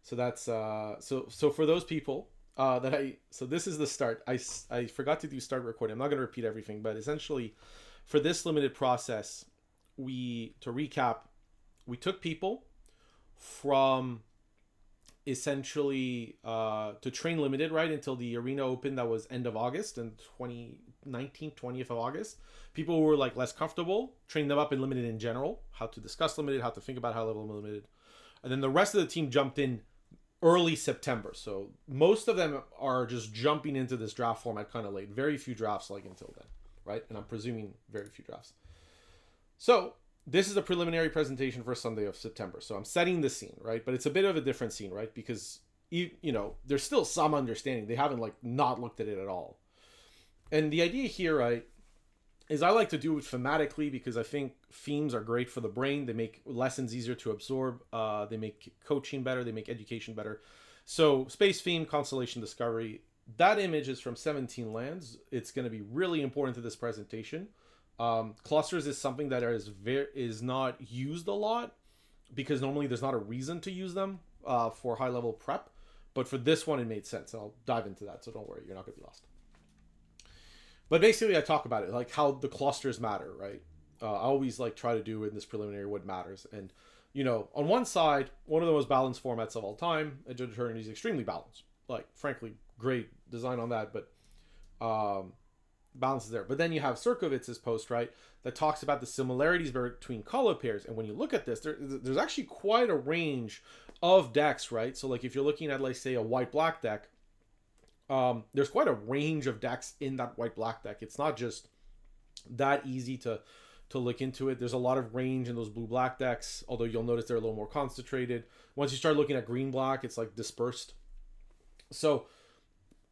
So that's so for those people so this is the start. I forgot to do start recording. I'm not going to repeat everything, but essentially for this limited process, we to recap, we took people from essentially to train limited right until the arena open. That was end of August and 2019, 20th of August. People who were like less comfortable, trained them up in limited in general, how to discuss limited, how to think about high level limited, and then the rest of the team jumped in early September. So most of them are just jumping into this draft format kind of late. Very few drafts like until then, right? And I'm presuming very few drafts. So this is a preliminary presentation for Sunday of September. So I'm setting the scene, right? But it's a bit of a different scene, right? Because you know, there's still some understanding. They haven't like not looked at it at all. And the idea here, right, is I like to do it thematically because I think themes are great for the brain. They make lessons easier to absorb. They make coaching better. They make education better. So space theme, constellation discovery. That image is from 17 lands. It's going to be really important to this presentation. Clusters is something that is not used a lot because normally there's not a reason to use them for high level prep. But for this one, it made sense. And I'll dive into that. So don't worry, you're not going to be lost. But basically, I talk about it, like how the clusters matter, right? I always like try to do in this preliminary what matters. And, you know, on one side, one of the most balanced formats of all time, Eternities is extremely balanced. Like, frankly, great design on that, but balance is there. But then you have Sirkowitz's post, right, that talks about the similarities between color pairs. And when you look at this, there's actually quite a range of decks, right? So, like, if you're looking at, like, say, a white-black deck, there's quite a range of decks in that white-black deck. It's not just that easy to look into it. There's a lot of range in those blue-black decks, although you'll notice they're a little more concentrated. Once you start looking at green-black, it's like dispersed. So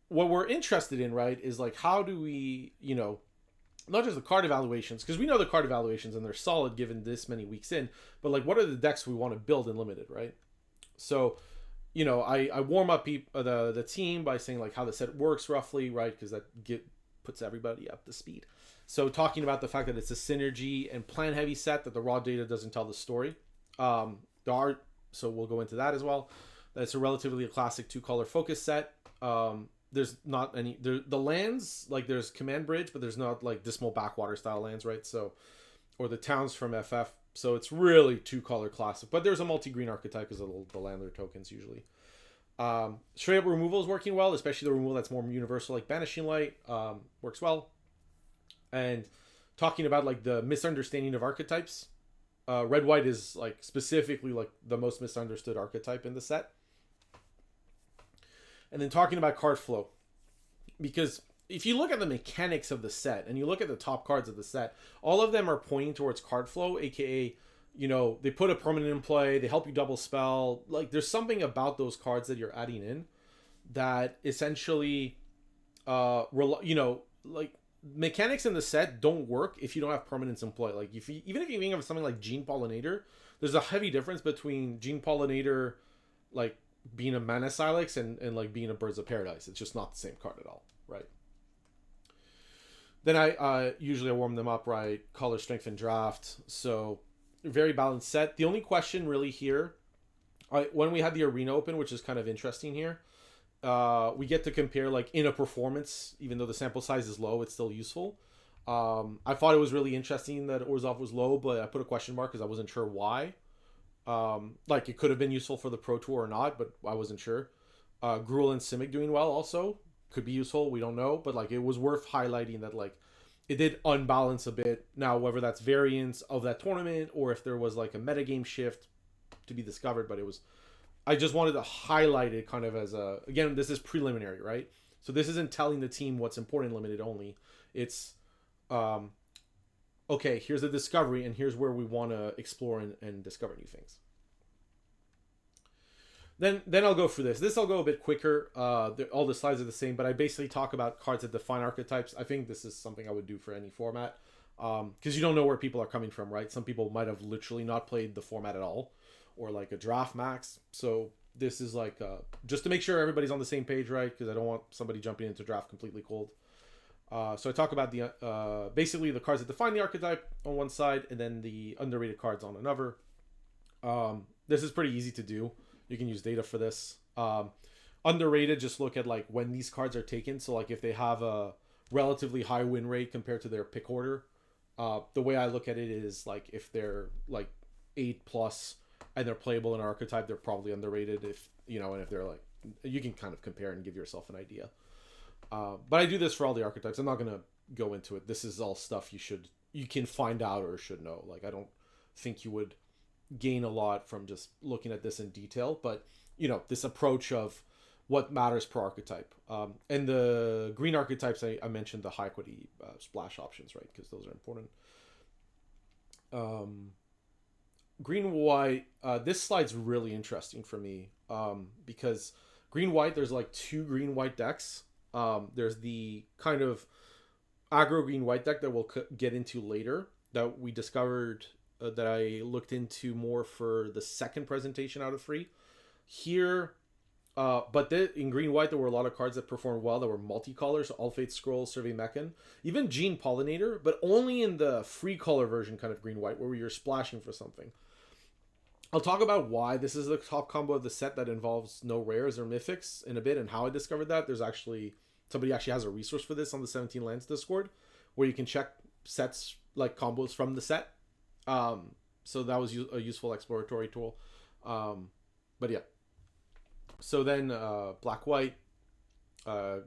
what we're interested in, right, is like how do we, you know, not just the card evaluations, because we know the card evaluations and they're solid given this many weeks in, but like what are the decks we want to build in limited, right? So, you know, I warm up the team by saying like how the set works roughly, right? Because that puts everybody up to speed. So talking about the fact that it's a synergy and plan heavy set, that the raw data doesn't tell the story. So we'll go into that as well. That's a relatively classic 2-color focus set. There's not any the lands, like there's Command Bridge, but there's not like Dismal Backwater style lands, right? So, or the towns from FF. So it's really 2-color classic, but there's a multi-green archetype because of the landlord tokens usually. Straight up removal is working well, especially the removal that's more universal, like Banishing Light, works well. And talking about like the misunderstanding of archetypes, red-white is like specifically like the most misunderstood archetype in the set. And then talking about card flow, because if you look at the mechanics of the set and you look at the top cards of the set, all of them are pointing towards card flow, aka, you know, they put a permanent in play, they help you double spell. Like there's something about those cards that you're adding in that essentially, you know, like mechanics in the set don't work if you don't have permanents in play. Like even if you think of something like Gene Pollinator, there's a heavy difference between Gene Pollinator, like being a Mana Silex and like being a Birds of Paradise. It's just not the same card at all, right? Then I usually warm them up, right? Color, strength, and draft. So very balanced set. The only question really here, when we had the arena open, which is kind of interesting here, we get to compare like in a performance, even though the sample size is low, it's still useful. I thought it was really interesting that Orzhov was low, but I put a question mark because I wasn't sure why. Like it could have been useful for the Pro Tour or not, but I wasn't sure. Gruul and Simic doing well also could be useful. We don't know, but like it was worth highlighting that like it did unbalance a bit. Now, whether that's variance of that tournament or if there was like a metagame shift to be discovered, but I just wanted to highlight it kind of as again, this is preliminary, right? So this isn't telling the team what's important limited only. It's, okay, here's the discovery and here's where we want to explore and discover new things. Then I'll go through this. This I'll go a bit quicker. All the slides are the same, but I basically talk about cards that define archetypes. I think this is something I would do for any format because you don't know where people are coming from, right? Some people might have literally not played the format at all or like a draft max. So this is like just to make sure everybody's on the same page, right? Because I don't want somebody jumping into draft completely cold. So I talk about the basically the cards that define the archetype on one side and then the underrated cards on another. This is pretty easy to do. You can use data for this. Underrated, just look at like when these cards are taken. So like if they have a relatively high win rate compared to their pick order. The way I look at it is like if they're like 8+ and they're playable in an archetype, they're probably underrated. If you know, and if they're like, you can kind of compare and give yourself an idea. But I do this for all the archetypes. I'm not gonna go into it. This is all stuff you can find out or should know. Like I don't think you would gain a lot from just looking at this in detail, but you know, this approach of what matters per archetype. And the green archetypes, I mentioned the high equity splash options, right? Because those are important. Green white, this slide's really interesting for me because green white, there's like 2 green white decks. There's the kind of aggro green white deck that we'll get into later that we discovered that I looked into more for the second presentation out of 3. Here, but in green white, there were a lot of cards that performed well that were multicolor, so All-Fate Scroll, Survey Mechan, even Gene Pollinator, but only in the free color version kind of green white where you're splashing for something. I'll talk about why this is the top combo of the set that involves no rares or mythics in a bit and how I discovered that. There's actually, somebody actually has a resource for this on the 17 Lands Discord where you can check sets like combos from the set. So that was a useful exploratory tool. But yeah. So then black white,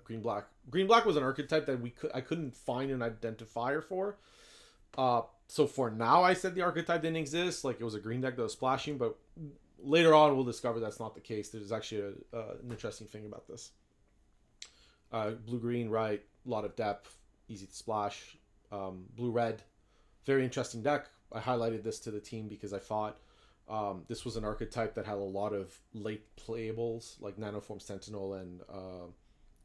green black. Green black was an archetype that I couldn't find an identifier for. So for now, I said the archetype didn't exist. Like it was a green deck that was splashing, but later on we'll discover that's not the case. There's actually an interesting thing about this. Blue green, right? A lot of depth, easy to splash. Blue red, very interesting deck. I highlighted this to the team because I thought this was an archetype that had a lot of late playables like Nanoform Sentinel and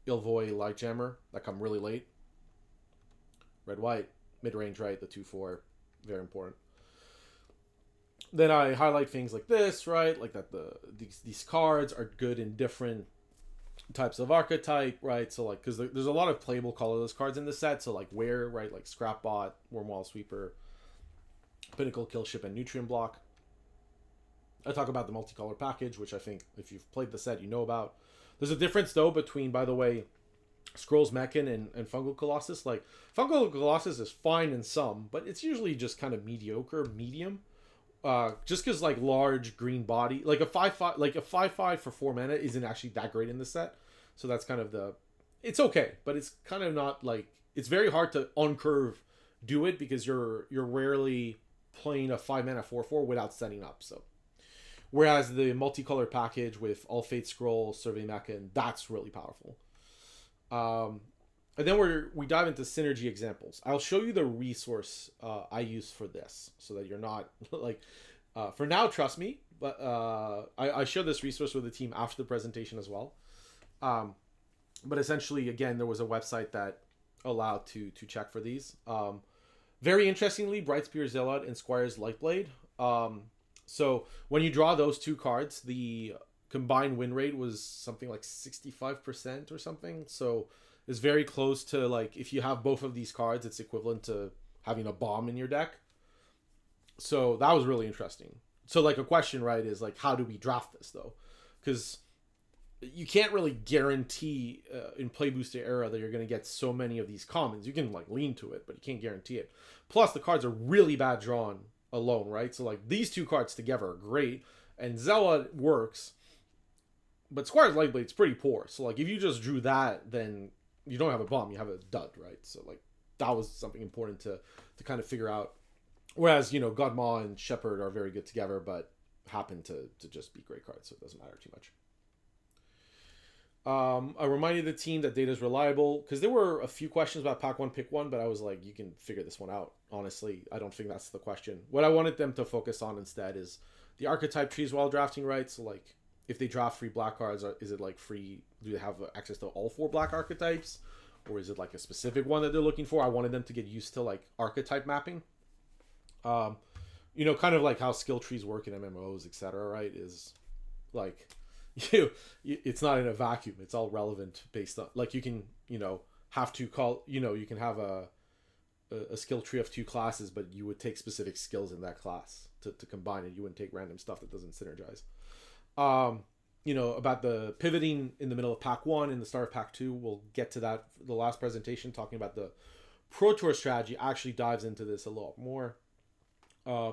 Ilvoy Lightjammer that come really late. Red white, mid range, right? The 2/4, very important. Then I highlight things like this, right? Like that these cards are good in different types of archetype, right? So like because there's a lot of playable colorless cards in the set. So like where, right? Like Scrapbot, Wormwall Sweeper, Pinnacle Killship, and Nutrient Block. I talk about the multicolor package, which I think if you've played the set, you know about. There's a difference, though, between, by the way, Scrolls Mechan and Fungal Colossus. Like, Fungal Colossus is fine in some, but it's usually just kind of mediocre, medium. Just because, like, large green body, like a 5/5 for 4 mana isn't actually that great in the set. So that's kind of it's okay, but it's kind of not, like, it's very hard to on-curve do it because you're rarely playing a 5 mana 4/4 without setting up, so. Whereas the multicolor package with All-Fate Scroll, Survey Mechan, that's really powerful. And then we dive into synergy examples. I'll show you the resource I use for this so that you're not like, for now, trust me, but I share this resource with the team after the presentation as well. But essentially, again, there was a website that allowed to check for these. Very interestingly, Brightspear Zealot and Squire's Lightblade. So when you draw those 2 cards, the combined win rate was something like 65% or something. So it's very close to, like, if you have both of these cards, it's equivalent to having a bomb in your deck. So that was really interesting. So like a question, right, is like, how do we draft this though? Because you can't really guarantee in Play Booster era that you're going to get so many of these commons. You can like lean to it, but you can't guarantee it. Plus the cards are really bad drawn alone, right? So like these 2 cards together are great and Zealot works, but Squire's Lightblade's pretty poor. So like if you just drew that, then you don't have a bomb, you have a dud, right? So like that was something important to kind of figure out. Whereas, you know, Godmaw and Shepherd are very good together, but happen to just be great cards, so it doesn't matter too much. I reminded the team that data is reliable because there were a few questions about pack 1, pick 1, but I was like, you can figure this one out. Honestly, I don't think that's the question. What I wanted them to focus on instead is the archetype trees while drafting, right? So like if they draft free black cards, is it like free? Do they have access to all 4 black archetypes? Or is it like a specific one that they're looking for? I wanted them to get used to like archetype mapping. You know, kind of like how skill trees work in MMOs, etc., right? Is like it's not in a vacuum. It's all relevant based on, like, you can, you know, have to call, you know, you can have a skill tree of 2 classes, but you would take specific skills in that class to combine it. You wouldn't take random stuff that doesn't synergize. About the pivoting in the middle of pack 1 and the start of pack 2. We'll get to that. The last presentation talking about the Pro Tour strategy actually dives into this a lot more.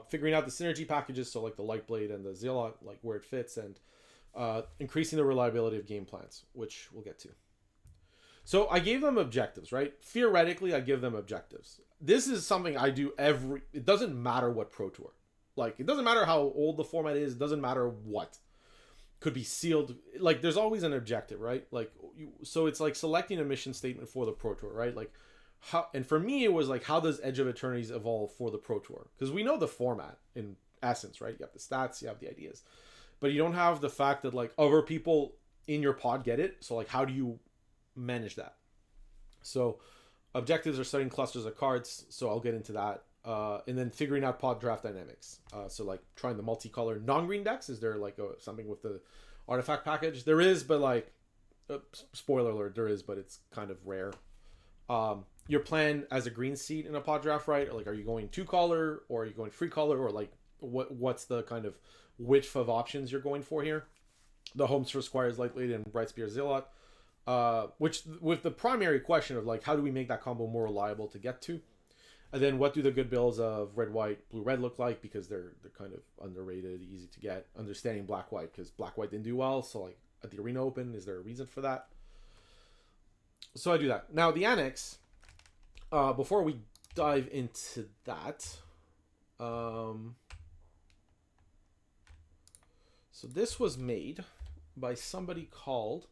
Figuring out the synergy packages, so like the Lightblade and the Zealot, like where it fits, and increasing the reliability of game plans, which we'll get to. So I gave them objectives, right? Theoretically, I give them objectives. This is something I do it doesn't matter what Pro Tour. Like, it doesn't matter how old the format is. It doesn't matter what. Could be sealed. Like, there's always an objective, right? Like, so it's like selecting a mission statement for the Pro Tour, right? Like, and for me, it was like, how does Edge of Eternities evolve for the Pro Tour? Because we know the format in essence, right? You have the stats, you have the ideas. But you don't have the fact that, like, other people in your pod get it. So, like, how do you manage that? So objectives are setting clusters of cards, so I'll get into that, and then figuring out pod draft dynamics, so like trying the multicolor non-green decks. Is there like something with the artifact package? There is, but like spoiler alert, there is, but it's kind of rare. Your plan as a green seed in a pod draft, right? Or like, are you going 2-color or are you going 3-color, or like what's the kind of width of options you're going for here? The homes for Squires, Lightblade, and Brightspear Zealot. Which with the primary question of like, how do we make that combo more reliable to get to, and then what do the good builds of red white blue red look like, because they're kind of underrated, easy to get. Understanding black white, because black white didn't do well, so like at the Arena Open, is there a reason for that? So I do that. Now the annex, before we dive into that, so this was made by somebody called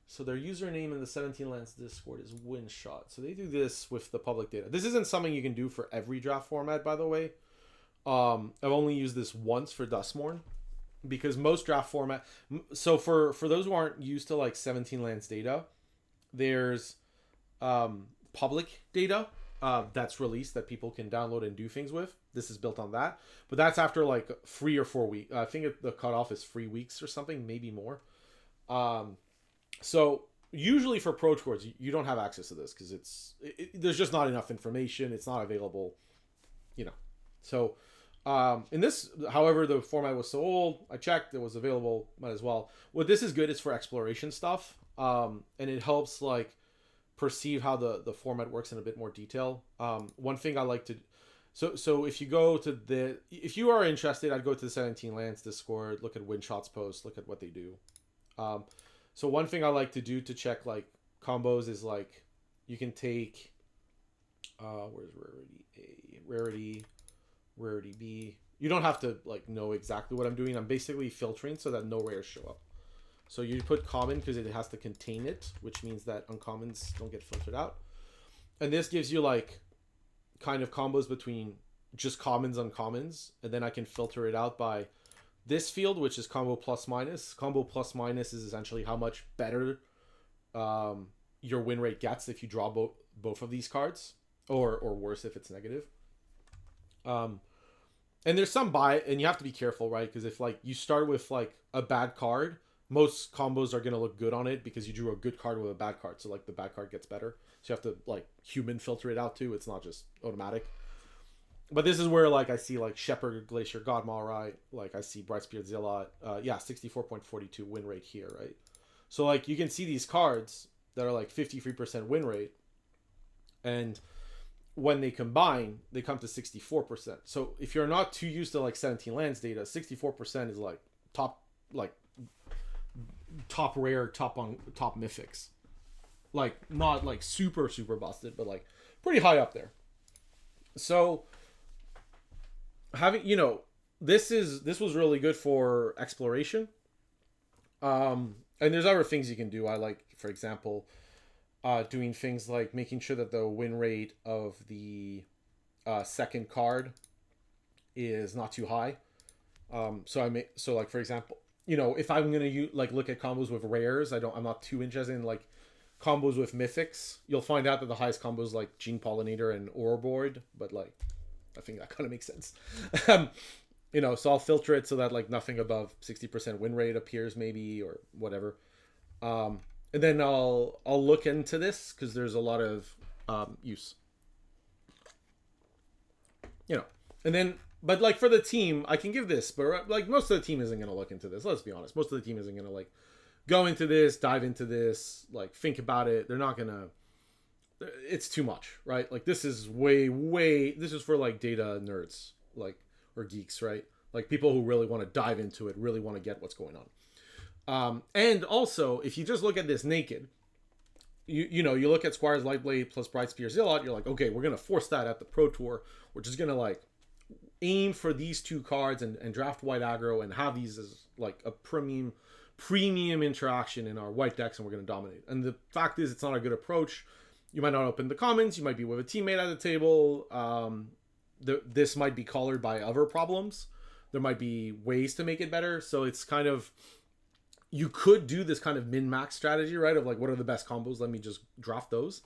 so their username in the 17 Lands Discord is Winshot. So they do this with the public data. This isn't something you can do for every draft format, by the way. I've only used this once for Dustmourne, because most draft format. So for those who aren't used to like 17 Lands data, there's public data that's released that people can download and do things with. This is built on that, but that's after like 3 or 4 weeks. I think the cutoff is 3 weeks or something, maybe more. So usually for Pro Tours, you don't have access to this because there's just not enough information. It's not available, So in this, however, the format was so old, I checked, it was available, might as well. What this is good is for exploration stuff, and it helps like perceive how the format works in a bit more detail. One thing I like to, so if you go to if you are interested, I'd go to the 17 Lands Discord, look at Winshot's post, look at what they do. So one thing I like to do to check like combos is like, you can take where's rarity A, rarity B. You don't have to like know exactly what I'm doing. I'm basically filtering so that no rares show up. So you put common because it has to contain it, which means that uncommons don't get filtered out. And this gives you like kind of combos between just commons, uncommons, and then I can filter it out by this field, which is combo plus minus. Combo plus minus is essentially how much better your win rate gets if you draw both of these cards, or worse if it's negative. And there's some and you have to be careful, right? Because if like you start with like a bad card, most combos are gonna look good on it because you drew a good card with a bad card. So like the bad card gets better. So you have to like human filter it out too. It's not just automatic. But this is where like I see like Shepherd, Glacier, Godmaw, right? Like I see Brightspear, Zealot. 64.42 win rate here, right? So like you can see these cards that are like 53% win rate, and when they combine, they come to 64%. So if you're not too used to like 17 Lands data, 64% is like top rare, top mythics. Like not like super busted, but like pretty high up there. So having, this was really good for exploration. And there's other things you can do. I like, for example, doing things like making sure that the win rate of the second card is not too high. So like, for example, if I'm gonna look at combos with rares, I'm not too interested in like combos with mythics. You'll find out that the highest combos like Gene Pollinator and Ouroboros, but like I think that kind of makes sense. So I'll filter it so that like nothing above 60% win rate appears, maybe, or whatever. And then I'll look into this because there's a lot of use. And then But like for the team, I can give this, but like most of the team isn't going to look into this. Let's be honest. Most of the team isn't going to like go into this, dive into this, like think about it. They're not going to. It's too much, right? Like this is way. This is for like data nerds, like or geeks, right? Like people who really want to dive into it, really want to get what's going on. And also, if you just look at this naked, you know, you look at Squire's Lightblade plus Brightspear Zealot, you're like, okay, we're gonna force that at the Pro Tour. We're just gonna like aim for these two cards and draft white aggro and have these as like a premium interaction in our white decks, and we're gonna dominate. And the fact is, it's not a good approach. You might not open the commons. You might be with a teammate at the table. This might be colored by other problems. There might be ways to make it better. So it's kind of, you could do this kind of min-max strategy, right? Of like, what are the best combos? Let me just draft those.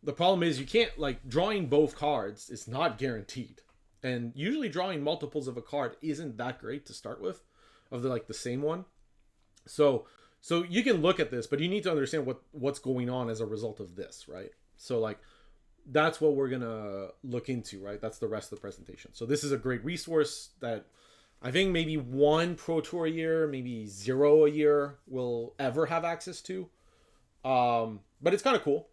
The problem is you can't, like, drawing both cards is not guaranteed. And usually drawing multiples of a card isn't that great to start with, of the like the same one. So you can look at this, but you need to understand what's going on as a result of this, right? So like, that's what we're gonna look into, right? That's the rest of the presentation. So this is a great resource that I think maybe one Pro Tour a year, maybe 0 a year will ever have access to. But it's kind of cool,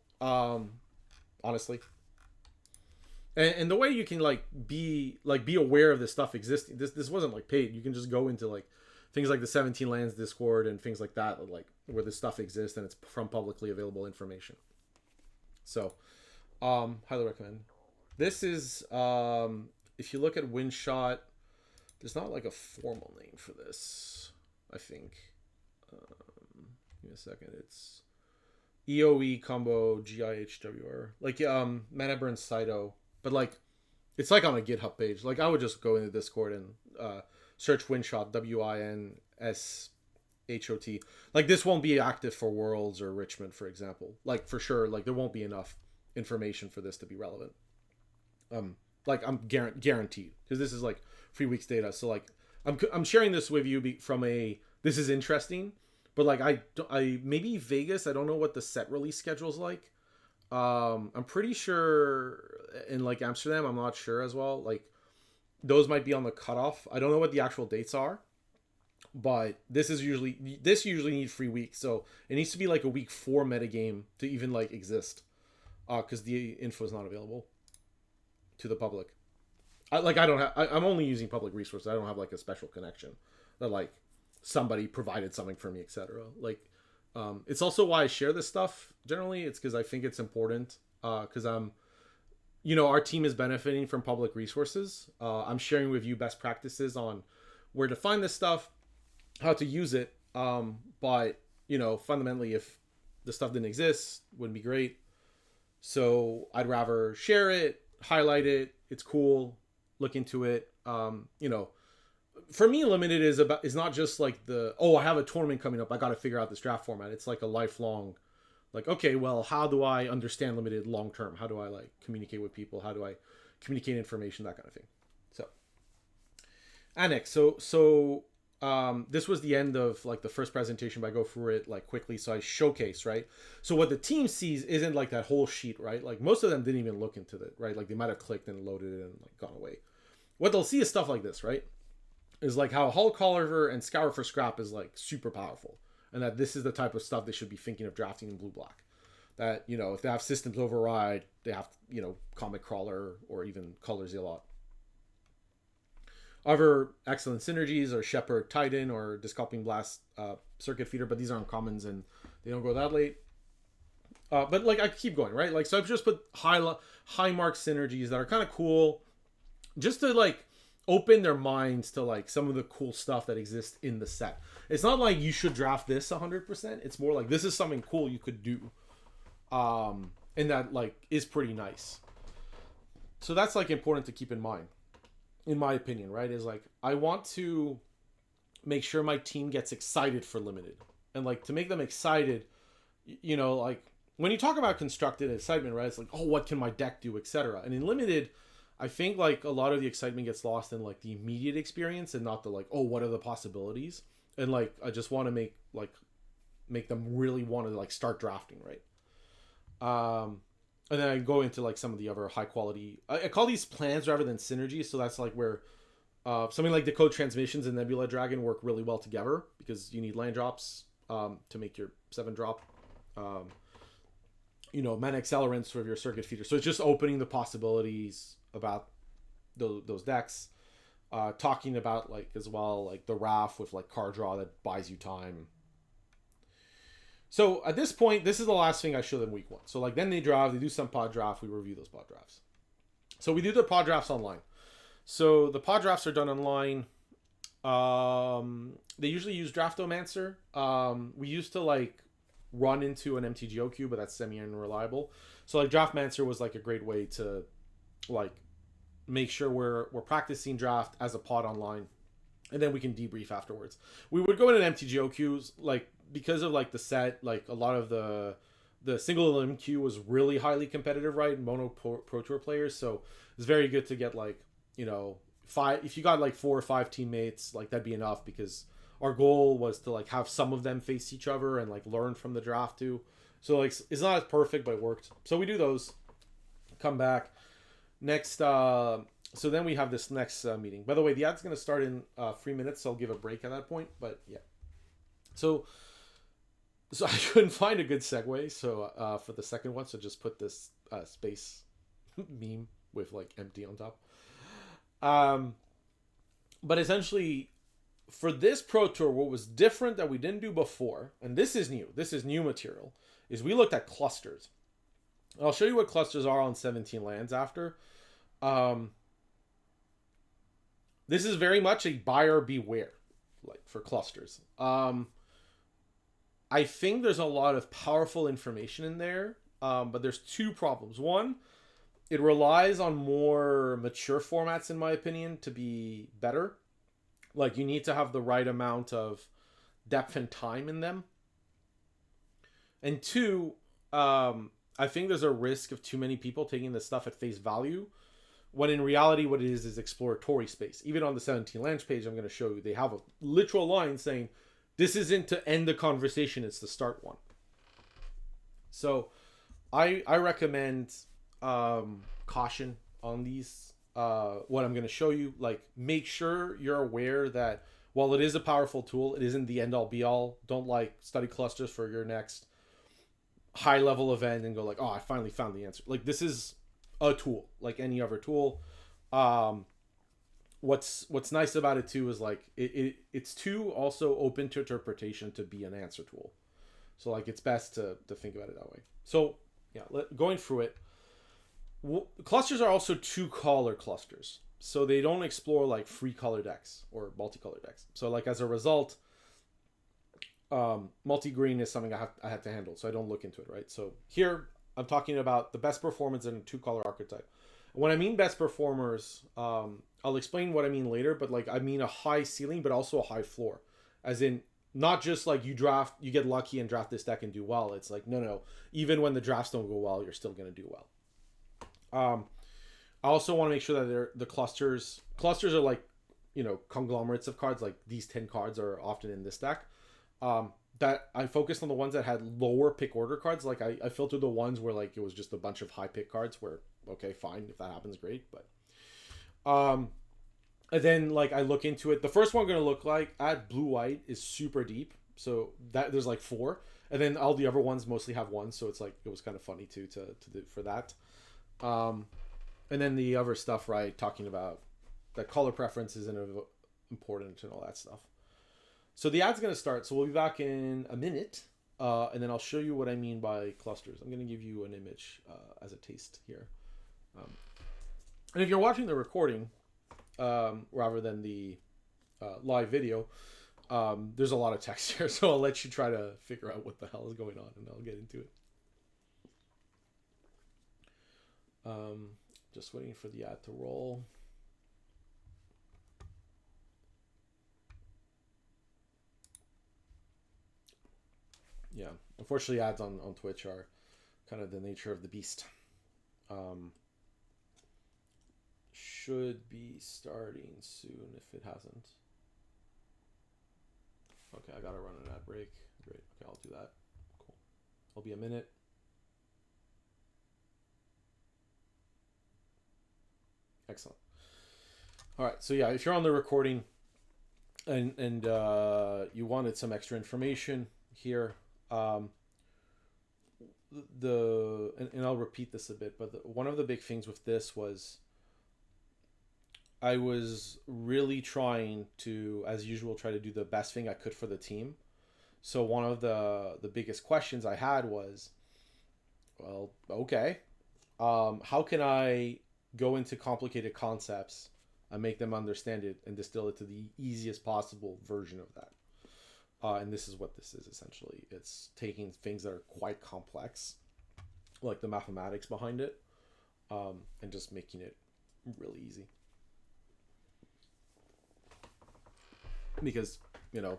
honestly. And the way you can like be aware of this stuff existing, this wasn't like paid. You can just go into like things like the 17 Lands Discord and things like that, like where this stuff exists and it's from publicly available information. So, highly recommend. This is, if you look at Winshot, there's not like a formal name for this, I think. Give me a second. It's EOE combo GIHWR. Like, Mana Burn Saito. But like, it's like on a GitHub page. Like I would just go into Discord and search Winshot, WINSHOT. Like this won't be active for Worlds or Richmond, for example. Like for sure, like there won't be enough information for this to be relevant. Like I'm guaranteed, because this is like 3 weeks data. So like I'm sharing this with you from a, this is interesting, but like I maybe Vegas, I don't know what the set release schedule is like. I'm pretty sure in like Amsterdam, I'm not sure as well. Like those might be on the cutoff. I don't know what the actual dates are, but this usually needs 3 weeks. So it needs to be like a week 4 metagame to even like exist. Cause the info is not available to the public. I'm only using public resources. I don't have like a special connection that like somebody provided something for me, etc. Like, it's also why I share this stuff. Generally, it's because I think it's important. Because our team is benefiting from public resources. I'm sharing with you best practices on where to find this stuff, how to use it. But fundamentally, if the stuff didn't exist, wouldn't be great. So I'd rather share it, highlight it. It's cool. Look into it. For me, limited is not just like I have a tournament coming up, I got to figure out this draft format. It's like a lifelong, like, okay, well, how do I understand limited long term? How do I like communicate with people? How do I communicate information? That kind of thing. So, Annex. So this was the end of like the first presentation, but I go through it like quickly. So I showcase, right? So what the team sees isn't like that whole sheet, right? Like most of them didn't even look into it, right? Like they might have clicked and loaded it and like gone away. What they'll see is stuff like this, right? Is like how Hull Colliver and Scour for Scrap is like super powerful, and that this is the type of stuff they should be thinking of drafting in blue-black. That, if they have Systems Override, they have, Comic Crawler or even Color Zealot. Other excellent synergies are Shepherd Titan or Disculping Blast Circuit Feeder, but these aren't commons and they don't go that late. But like I keep going, right? Like, so I've just put high mark synergies that are kind of cool, just to like open their minds to like some of the cool stuff that exists in the set. It's not like you should draft this 100%. It's more like this is something cool you could do, and that like is pretty nice. So that's like important to keep in mind, in my opinion, right? Is like I want to make sure my team gets excited for limited, and like to make them excited, like when you talk about constructed excitement, right? It's like, oh, what can my deck do, etc. And in limited, I think like a lot of the excitement gets lost in like the immediate experience and not the like, oh, what are the possibilities? And like I just want to make them really want to like start drafting, right? And then I go into like some of the other high quality, I call these plans rather than synergies. So that's like where Something like the code transmissions and Nebula Dragon work really well together because you need land drops to make your 7-drop. Mana accelerants for your circuit feeder. So it's just opening the possibilities about those decks. Talking about like as well like the RAF with like card draw that buys you time. So at this point, this is the last thing I show them week 1. So like then they draft, they do some pod draft, we review those pod drafts. So we do the pod drafts online. So the pod drafts are done online. They usually use Draftomancer. We used to like run into an MTGO queue, but that's semi-unreliable. So like Draftmancer was like a great way to like make sure we're practicing draft as a pod online, and then we can debrief afterwards. We would go in an MTGO queues like because of like the set, like a lot of the single elim queue was really highly competitive, right? Mono Pro Tour players, so it's very good to get like 5. If you got like 4 or 5 teammates, like that'd be enough because our goal was to like have some of them face each other and like learn from the draft too. So like it's not as perfect, but it worked. So we do those. Come back next. So then we have this next meeting. By the way, the ad's going to start in 3 minutes, so I'll give a break at that point. But yeah. So I couldn't find a good segue. So for the second one, so just put this space meme with like empty on top. But essentially, for this Pro Tour, what was different that we didn't do before, and this is new material, is we looked at clusters. I'll show you what clusters are on 17 lands after. This is very much a buyer beware, like for clusters. I think there's a lot of powerful information in there, but there's 2 problems. One, it relies on more mature formats, in my opinion, to be better. Like, you need to have the right amount of depth and time in them. And 2, I think there's a risk of too many people taking this stuff at face value, when in reality what it is exploratory space. Even on the 17 lands page, I'm going to show you, they have a literal line saying, this isn't to end the conversation, it's to start one. So I recommend caution on these. What I'm going to show you, like, make sure you're aware that while it is a powerful tool, it isn't the end all be all. Don't like study clusters for your next high level event and go like, oh, I finally found the answer. Like, this is a tool like any other tool. What's nice about it too is like it's too also open to interpretation to be an answer tool. So like it's best to think about it that way. So yeah, going through it. Clusters are also 2-color clusters, so they don't explore like 3-color decks or multicolor decks. So like as a result, multi-green is something I have to handle, so I don't look into it, right? So here I'm talking about the best performance in a 2-color archetype. When I mean best performers, I'll explain what I mean later, but like I mean a high ceiling, but also a high floor, as in not just like you get lucky and draft this deck and do well. It's like no, even when the drafts don't go well, you're still going to do well. I also want to make sure that the clusters are like, conglomerates of cards. Like these 10 cards are often in this deck. That I focused on the ones that had lower pick order cards. Like I filtered the ones where like it was just a bunch of high pick cards where, okay, fine, if that happens, great. But, and then like I look into it. The first one I'm going to look like at blue-white is super deep. So that there's like 4, and then all the other ones mostly have 1. So it's like, it was kind of funny too, to do for that. And then the other stuff, right, talking about that color preference isn't important and all that stuff. So the ad's going to start. So we'll be back in a minute, and then I'll show you what I mean by clusters. I'm going to give you an image as a taste here. And if you're watching the recording rather than the live video, there's a lot of text here, so I'll let you try to figure out what the hell is going on, and I'll get into it. Just waiting for the ad to roll. Yeah, unfortunately ads on Twitch are kind of the nature of the beast. Should be starting soon if it hasn't. Okay, I gotta run an ad break. Great, okay, I'll do that. Cool. I'll be a minute. Excellent. All right. So yeah, if you're on the recording and you wanted some extra information here, um, and I'll repeat this a bit, but one of the big things with this was I was really trying to, as usual, try to do the best thing I could for the team. So one of the biggest questions I had was, well, okay, how can I go into complicated concepts and make them understand it and distill it to the easiest possible version of that? And this is what this is essentially. It's taking things that are quite complex, like the mathematics behind it, and just making it really easy. Because,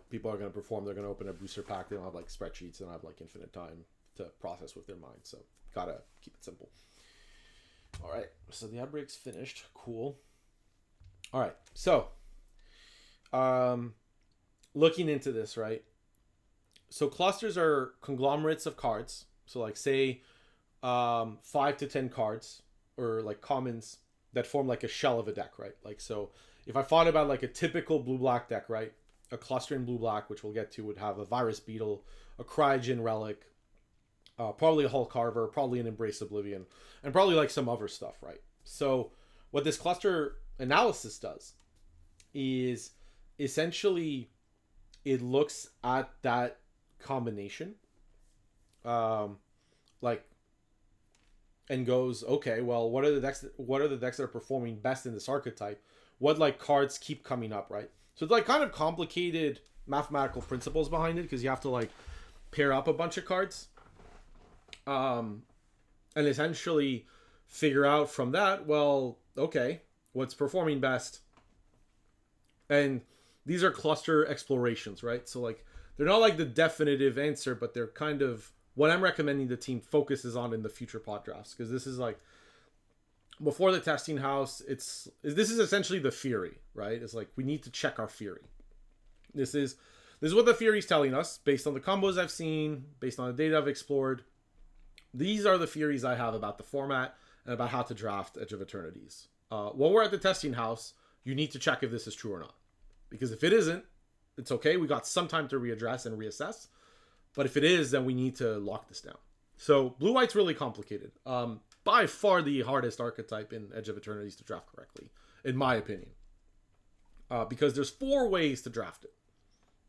people are going to perform, they're going to open a booster pack, they don't have like spreadsheets, they don't have like infinite time to process with their mind. So, gotta keep it simple. All right, so the outbreak's finished. Cool. All right, so looking into this, right? So clusters are conglomerates of cards. So like say 5 to 10 cards or like commons that form like a shell of a deck, right? Like, so if I thought about like a typical blue-black deck, right? A cluster in blue-black, which we'll get to, would have a Virus Beetle, a Cryogen Relic, probably a Hull Carver, probably an Embrace Oblivion, and probably like some other stuff, right? So what this cluster analysis does is essentially it looks at that combination, like, and goes, okay, well, what are the decks that are performing best in this archetype? What like cards keep coming up, right? So it's like kind of complicated mathematical principles behind it, because you have to like pair up a bunch of cards, and essentially figure out from that, well, okay, what's performing best. And these are cluster explorations, right? So like they're not like the definitive answer, but they're kind of what I'm recommending the team focuses on in the future pod drafts, because this is like before the testing house. This is essentially the theory, right? It's like we need to check our theory. This is what the theory is telling us based on the combos I've seen, based on the data I've explored. These are the theories I have about the format and about how to draft Edge of Eternities. While we're at the testing house, you need to check if this is true or not. Because if it isn't, it's okay. We got some time to readdress and reassess. But if it is, then we need to lock this down. So blue-white's really complicated. By far the hardest archetype in Edge of Eternities to draft correctly, in my opinion. Because there's 4 ways to draft it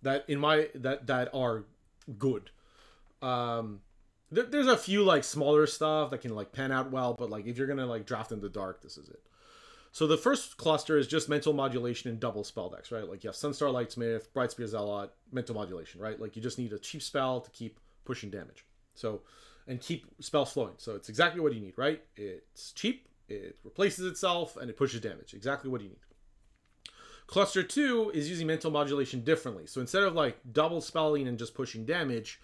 that are good. There's a few like smaller stuff that can like pan out well, but like if you're gonna like draft in the dark, this is it. So the first cluster is just mental modulation and double spell decks, right? Like you have Sunstar Lightsmith, Brightspear Zealot, mental modulation, right? Like you just need a cheap spell to keep pushing damage. So, and keep spells flowing. So it's exactly what you need, right? It's cheap, it replaces itself, and it pushes damage. Exactly what you need. Cluster 2 is using mental modulation differently. So instead of like double spelling and just pushing damage,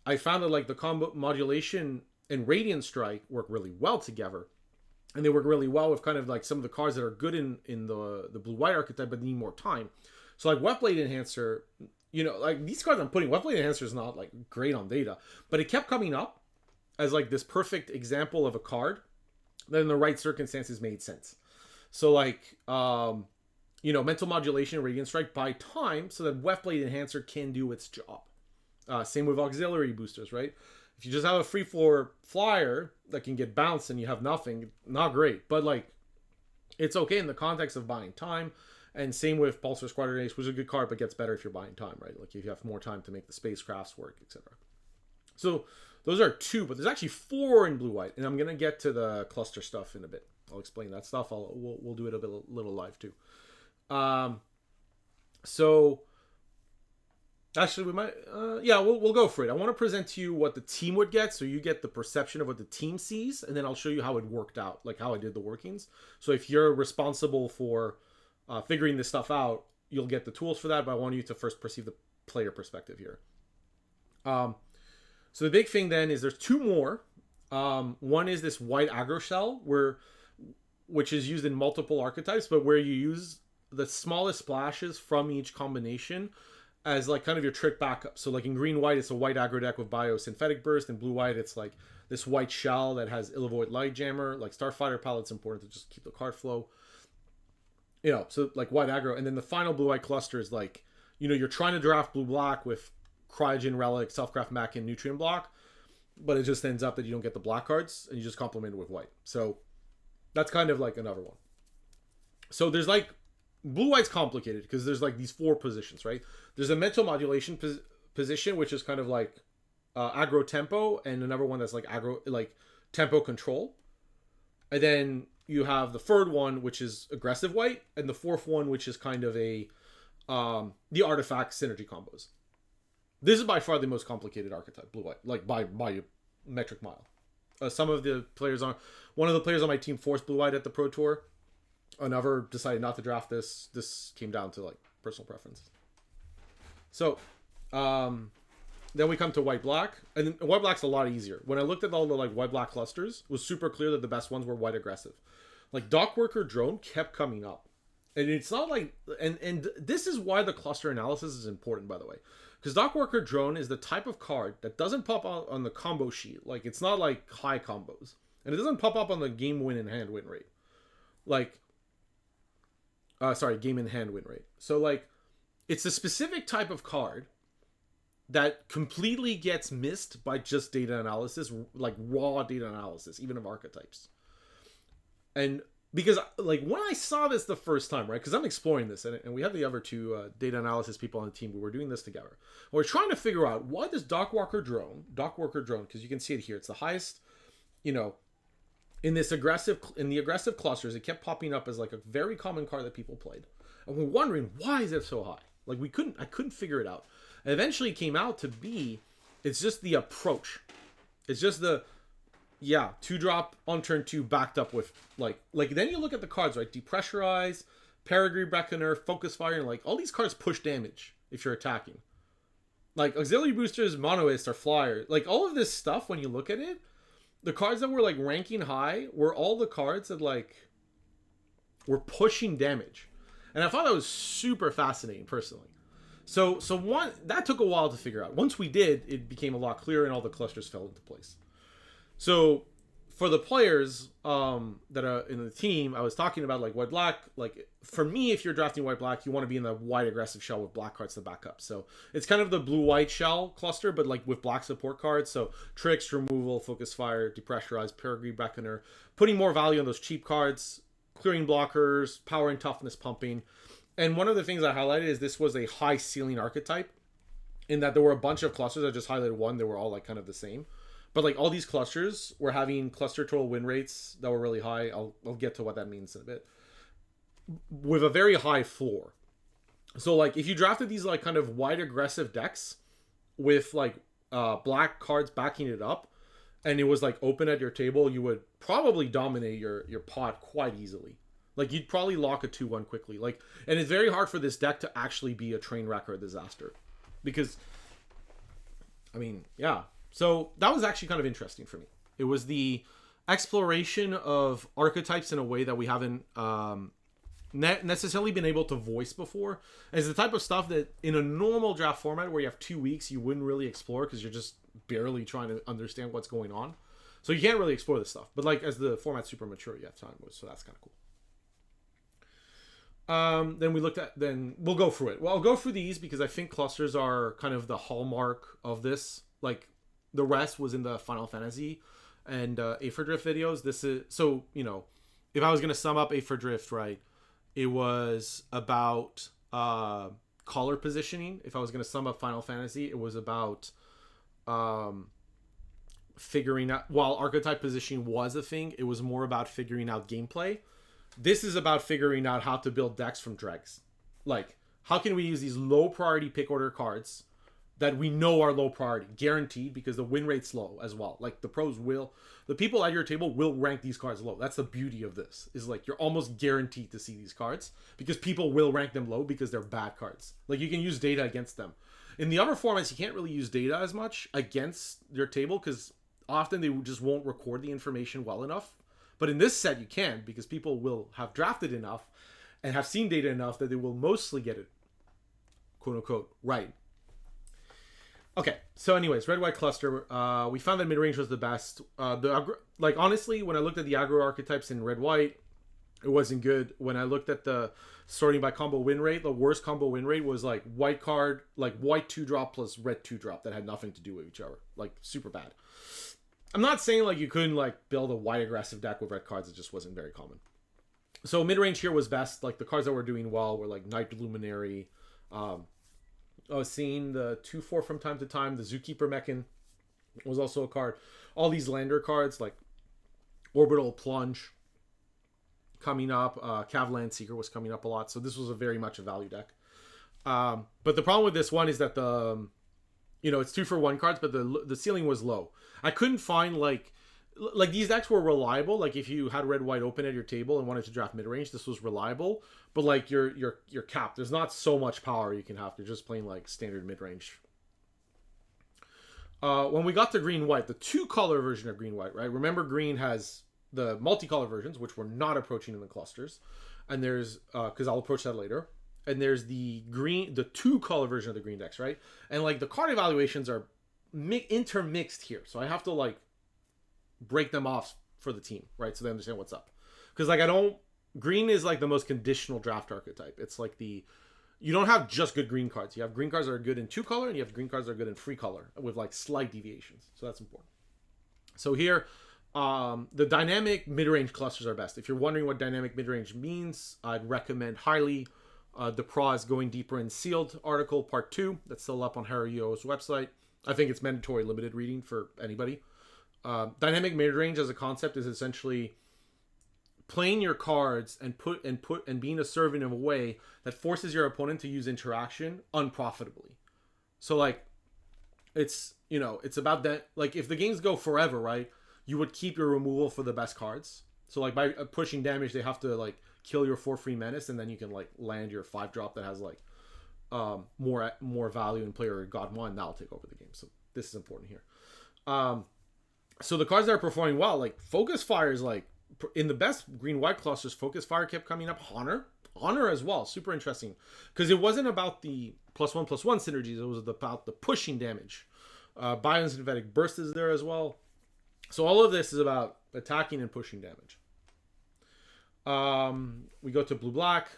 I found that like the combo modulation and Radiant Strike work really well together. And they work really well with kind of like some of the cards that are good in the blue-white archetype but need more time. So like Wetblade Enhancer, like these cards I'm putting, Wetblade Enhancer is not like great on data, but it kept coming up as like this perfect example of a card that in the right circumstances made sense. So like, mental modulation and Radiant Strike buy time so that Wetblade Enhancer can do its job. Same with auxiliary boosters, right? If you just have a free floor flyer that can get bounced and you have nothing, not great. But like, it's okay in the context of buying time. And same with Pulsar Squadron Ace, which is a good card, but gets better if you're buying time, right? Like if you have more time to make the spacecrafts work, etc. So those are 2, but there's actually 4 in blue-white, and I'm gonna get to the cluster stuff in a bit. I'll explain that stuff. We'll do it a little live too. So. Actually, we might, we'll go for it. I want to present to you what the team would get, so you get the perception of what the team sees, and then I'll show you how it worked out, like how I did the workings. So if you're responsible for figuring this stuff out, you'll get the tools for that, but I want you to first perceive the player perspective here. So the big thing then is there's 2 more. One is this white aggro shell, which is used in multiple archetypes, but where you use the smallest splashes from each combination as like kind of your trick backup. So like in green-white, it's a white aggro deck with Biosynthetic Burst. In blue-white, it's like this white shell that has Illavoid Light Jammer. Like Starfighter Pilot's important to just keep the card flow. so like white aggro, and then the final blue-white cluster is like, you're trying to draft blue-black with Cryogen, Relic, Selfcraft Mech, and Nutrient Block, but it just ends up that you don't get the black cards, and you just complement it with white. So that's kind of like another one. So there's like, blue-white's complicated, because there's like these 4 positions, right? There's a mental modulation position, which is kind of like aggro tempo, and another one that's like aggro, like tempo control. And then you have the third one, which is aggressive white, and the fourth one, which is kind of the artifact synergy combos. This is by far the most complicated archetype, blue white, like by a metric mile. One of the players on my team forced blue white at the Pro Tour. Another decided not to draft this. This came down to like personal preference. So, then we come to white black, and white black's a lot easier. When I looked at all the like white black clusters, it was super clear that the best ones were white aggressive. Like Dockworker Drone kept coming up, and it's not like, and this is why the cluster analysis is important, by the way, because Dockworker Drone is the type of card that doesn't pop out on the combo sheet. Like, it's not like high combos, and it doesn't pop up on the game win in hand win rate. Like, game in hand win rate. So like, it's a specific type of card that completely gets missed by just data analysis, like raw data analysis, even of archetypes. And because like when I saw this the first time, right, because I'm exploring this, and we have the other 2 data analysis people on the team, but we're doing this together. We're trying to figure out why does Dockwalker Drone, because you can see it here, it's the highest, in the aggressive clusters, it kept popping up as like a very common card that people played. And we're wondering, why is it so high? Like I couldn't figure it out. And eventually it came out to be, it's just the approach. It's just the, 2-drop on turn 2 backed up with like then you look at the cards, right? Depressurize, Peregrine Reckoner, Focus Fire, and like all these cards push damage if you're attacking. Like Auxiliary Boosters, Monoist, or Flyer. Like all of this stuff, when you look at it, the cards that were like ranking high were all the cards that like were pushing damage. And I thought that was super fascinating personally. So one, that took a while to figure out. Once we did, it became a lot clearer and all the clusters fell into place. So for the players that are in the team, I was talking about like white black. Like for me, if you're drafting white black, you want to be in the white aggressive shell with black cards to back up. So it's kind of the blue white shell cluster, but like with black support cards. So tricks, removal, focus fire, depressurize, Peregrine Reckoner, putting more value on those cheap cards, clearing blockers, power and toughness pumping. And one of the things I highlighted is this was a high ceiling archetype, in that there were a bunch of clusters. I just highlighted one. They were all like kind of the same. But like all these clusters were having cluster total win rates that were really high. I'll get to what that means in a bit. With a very high floor. So like if you drafted these like kind of white aggressive decks with like black cards backing it up, and it was like open at your table, you would probably dominate your pot quite easily. Like you'd probably lock a 2-1 quickly. Like, and it's very hard for this deck to actually be a train wreck or a disaster, because I mean, yeah. So that was actually kind of interesting for me. It was the exploration of archetypes in a way that we haven't necessarily been able to voice before. And it's the type of stuff that in a normal draft format where you have 2 weeks, you wouldn't really explore, because you're just barely trying to understand what's going on. So you can't really explore this stuff. But like as the format's super mature, you have time. So that's kind of cool. Then we'll go through it. Well, I'll go through these because I think clusters are kind of the hallmark of this. Like the rest was in the Final Fantasy and Aether Drift videos. This is, so, if I was going to sum up Aether Drift, right, it was about color positioning. If I was going to sum up Final Fantasy, it was about figuring out, while archetype positioning was a thing, it was more about figuring out gameplay. This is about figuring out how to build decks from dregs. Like, how can we use these low priority pick order cards that we know are low priority, guaranteed, because the win rate's low as well. Like the people at your table will rank these cards low. That's the beauty of this, is like you're almost guaranteed to see these cards because people will rank them low because they're bad cards. Like you can use data against them. In the other formats, you can't really use data as much against your table because often they just won't record the information well enough. But in this set, you can, because people will have drafted enough and have seen data enough that they will mostly get it, quote unquote, right. Okay, so anyways, red-white cluster, we found that mid-range was the best. Honestly, when I looked at the aggro archetypes in red-white, It wasn't good. When I looked at the sorting by combo win rate, the worst combo win rate was like white card, like white 2-drop plus red 2-drop that had nothing to do with each other. Like super bad. I'm not saying like you couldn't like build a white aggressive deck with red cards. It just wasn't very common. So mid-range here was best. Like the cards that were doing well were like Night Luminary. I was seeing the 2/4 from time to time. The Zookeeper Mechan was also a card. All these lander cards like Orbital Plunge coming up. Cavland Seeker was coming up a lot. So this was a very much a value deck. But the problem with this one is that the, it's 2-for-1 cards, but the ceiling was low. I couldn't find like these decks were reliable. Like if you had red white open at your table and wanted to draft mid range, this was reliable. But like you're capped. There's not so much power you can have. You're just playing like standard mid range. When we got to green white, the 2-color version of green white, right? Remember, green has the multicolor versions, which we're not approaching in the clusters, and there's because I'll approach that later. And there's the 2-color version of the green decks, right? And like the card evaluations are intermixed here, so I have to like break them off for the team, right? So they understand what's up. Because like green is like the most conditional draft archetype. It's like you don't have just good green cards. You have green cards that are good in 2-color, and you have green cards that are good in 3-color with like slight deviations. So that's important. So here, the dynamic mid-range clusters are best. If you're wondering what dynamic mid-range means, I'd recommend highly DePraz Going Deeper in Sealed article, part 2. That's still up on Harry's website. I think it's mandatory limited reading for anybody. Dynamic mid-range as a concept is essentially playing your cards and being assertive in a way that forces your opponent to use interaction unprofitably. So like it's about that. Like if the games go forever, right, you would keep your removal for the best cards. So like by pushing damage, they have to like kill your 4/3 menace, and then you can like land your 5-drop that has like more value and player God 1. That'll take over the game. So this is important here. So the cards that are performing well, like Focus Fire is like in the best green white clusters. Focus Fire kept coming up. Honor as well. Super interesting because it wasn't about the +1/+1 synergies. It was about the pushing damage. Biosynthetic Burst is there as well. So all of this is about attacking and pushing damage. We go to blue black.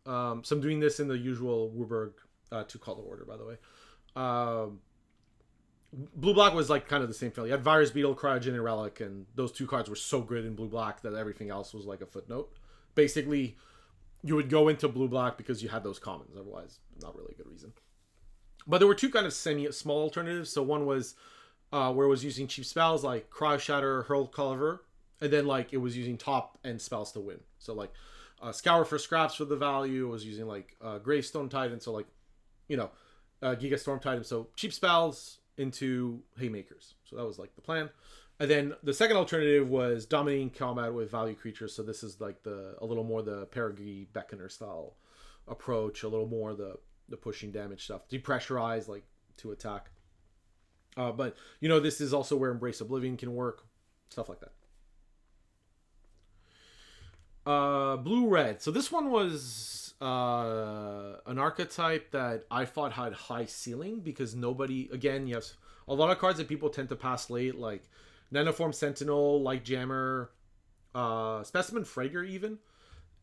So I'm doing this in the usual Warburg 2-color order, by the way. Blue black was like kind of the same feeling. You had Virus Beetle, Cryogen, and Relic, and those 2 cards were so good in blue black that everything else was like a footnote. Basically, you would go into blue black because you had those commons. Otherwise, not really a good reason. But there were 2 kind of small alternatives. So one was where it was using cheap spells like Cryo Shatter, Hurl Culver, and then like it was using top end spells to win. So like Scour for Scraps for the value. It was using like Gravestone Titan. So like Giga Storm Titan. So cheap spells into Haymakers. So that was like the plan. And then the second alternative was dominating combat with value creatures. So this is like a little more the Perigee Beckoner style approach, a little more the pushing damage stuff. Depressurize like to attack. But this is also where Embrace Oblivion can work. Stuff like that. Blue red. So this one was an archetype that I thought had high ceiling because nobody, again, you have a lot of cards that people tend to pass late, like Nanoform Sentinel, Light Jammer, Specimen Frager even,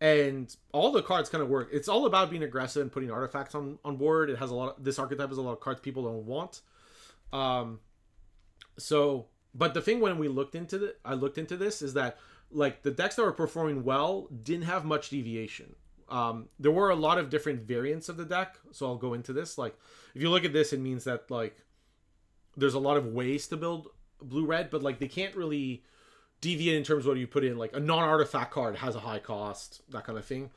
and all the cards kind of work. It's all about being aggressive and putting artifacts on board. It has this archetype has a lot of cards people don't want. But the thing when I looked into this is that like the decks that were performing well didn't have much deviation. There were a lot of different variants of the deck, so I'll go into this. Like, if you look at this, it means that like there's a lot of ways to build blue-red, but like they can't really deviate in terms of what you put in. Like a non-artifact card has a high cost, that kind of thing.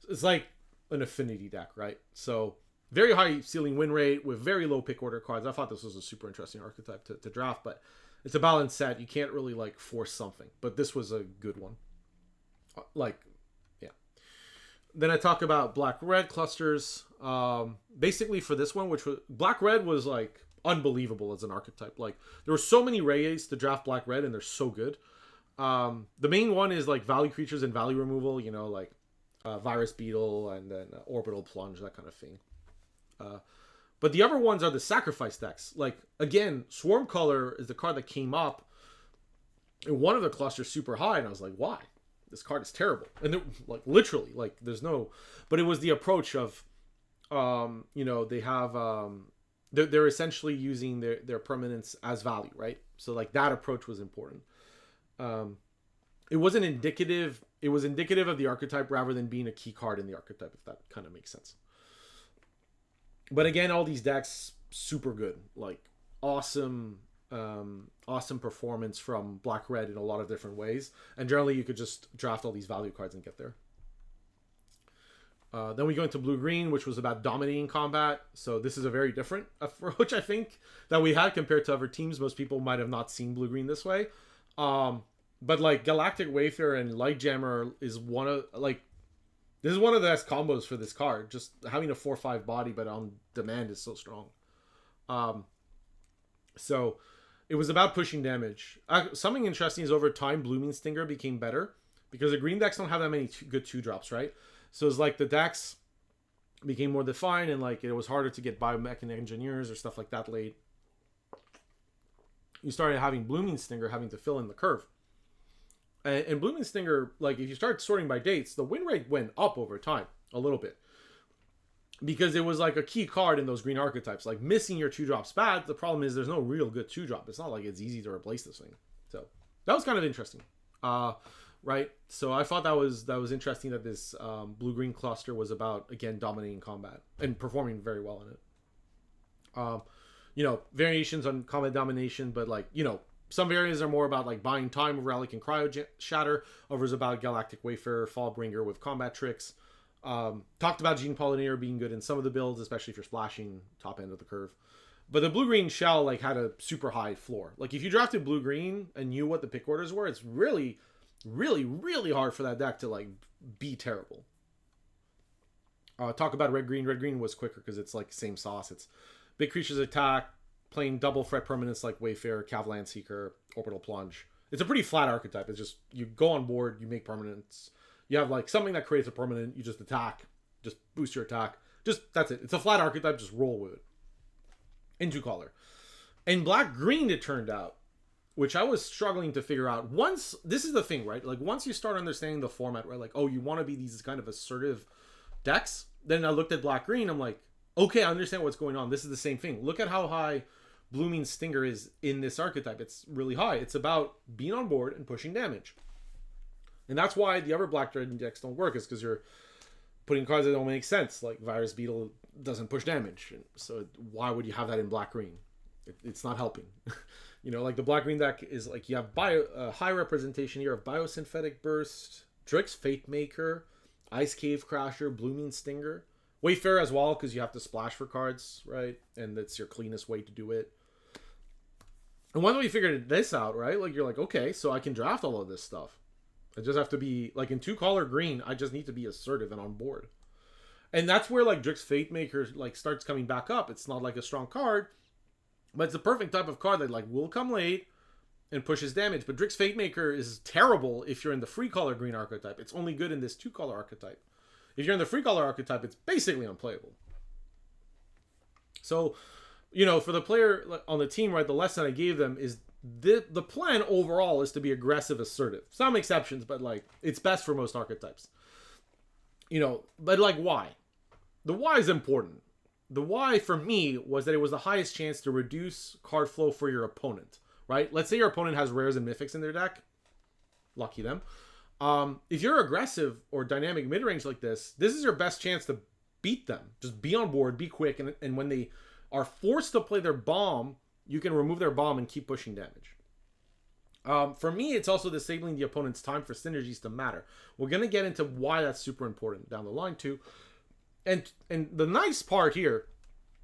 It's like an affinity deck, right? So very high ceiling win rate with very low pick order cards. I thought this was a super interesting archetype to draft, but it's a balanced set. You can't really like force something, but this was a good one. Then I talk about black-red clusters. Basically for this one, which was black-red was like unbelievable as an archetype. Like there were so many ways to draft black-red and they're so good. The main one is like value creatures and value removal, like Virus Beetle and then Orbital Plunge, that kind of thing. But the other ones are the sacrifice decks. Like again, Swarm Color is the card that came up in one of the clusters super high, and I was like, why? this card is terrible. And like literally, like there's no, but it was the approach of, you know, they have, they're essentially using their permanence as value, right? So like that approach was important. It wasn't indicative. It was indicative of the archetype rather than being a key card in the archetype, if that kind of makes sense. But again, all these decks, super good. Like awesome, awesome performance from black-red in a lot of different ways. And generally, you could just draft all these value cards and get there. Then we go into blue-green, which was about dominating combat. So this is a very different approach, I think, that we had compared to other teams. Most people might have not seen blue-green this way. But like Galactic Wayfarer and Light Jammer is one of, like, this is one of the best combos for this card. Just having a 4/5 body, but on demand is so strong. So it was about pushing damage. Something interesting is over time, Blooming Stinger became better because the green decks don't have that many good 2-drops, right? So it's like the decks became more defined and like it was harder to get biomechanic engineers or stuff like that late. You started having Blooming Stinger having to fill in the curve. And Blooming Stinger, like if you start sorting by dates, the win rate went up over time a little bit. Because it was like a key card in those green archetypes. Like missing your 2-drop's bad. The problem is there's no real good 2-drop. It's not like it's easy to replace this thing. So that was kind of interesting. Right? So I thought that was interesting that this blue-green cluster was about, again, dominating combat and performing very well in it. You know, variations on combat domination, but like, you know, some variants are more about like buying time with Relic and Cryo Shatter. Others about Galactic Wayfarer, Fallbringer with combat tricks. Talked about Gene Pollinator being good in some of the builds, especially if you're splashing top end of the curve. But the blue-green shell like had a super high floor. Like if you drafted blue-green and knew what the pick orders were, it's really, really, really hard for that deck to like be terrible. Talk about red-green. Red-green was quicker because it's like same sauce. It's big creatures attack, playing double threat permanents like Wayfarer, Cavalan Seeker, Orbital Plunge. It's a pretty flat archetype. It's just you go on board, you make permanents. You have like something that creates a permanent, you just attack, just boost your attack. Just that's it. It's a flat archetype, just roll with it. Into color. And black-green, it turned out, which I was struggling to figure out. Once, this is the thing, right? Like once you start understanding the format, right? Like, oh, you want to be these kind of assertive decks. Then I looked at black-green, I'm like, okay, I understand what's going on. This is the same thing. Look at how high Blooming Stinger is in this archetype. It's really high. It's about being on board and pushing damage. And that's why the other black-red decks don't work, is because you're putting cards that don't make sense. Like Virus Beetle doesn't push damage. So why would you have that in black-green? It's not helping. You know, like the black-green deck is like you have high representation here of Biosynthetic Burst, Drix Fate Maker, Ice Cave Crasher, Blooming Stinger. Wayfarer as well, because you have to splash for cards, right? And that's your cleanest way to do it. And once we figured this out, right? Like you're like, okay, so I can draft all of this stuff. I just have to be, like in 2-color green, I just need to be assertive and on board. And that's where like Drix Fate Maker like starts coming back up. It's not like a strong card, but it's the perfect type of card that like will come late and pushes damage. But Drix Fate Maker is terrible if you're in the 3-color green archetype. It's only good in this 2-color archetype. If you're in the 3-color archetype, it's basically unplayable. So, you know, for the player on the team, right, the lesson I gave them is the plan overall is to be aggressive, assertive. Some exceptions, but like it's best for most archetypes. You know, but like why? The why is important. The why for me was that it was the highest chance to reduce card flow for your opponent, right? Let's say your opponent has rares and mythics in their deck. Lucky them. If you're aggressive or dynamic mid-range like this is your best chance to beat them. Just be on board, be quick, and when they are forced to play their bomb, you can remove their bomb and keep pushing damage. For me, it's also disabling the opponent's time for synergies to matter. We're going to get into why that's super important down the line too. And the nice part here,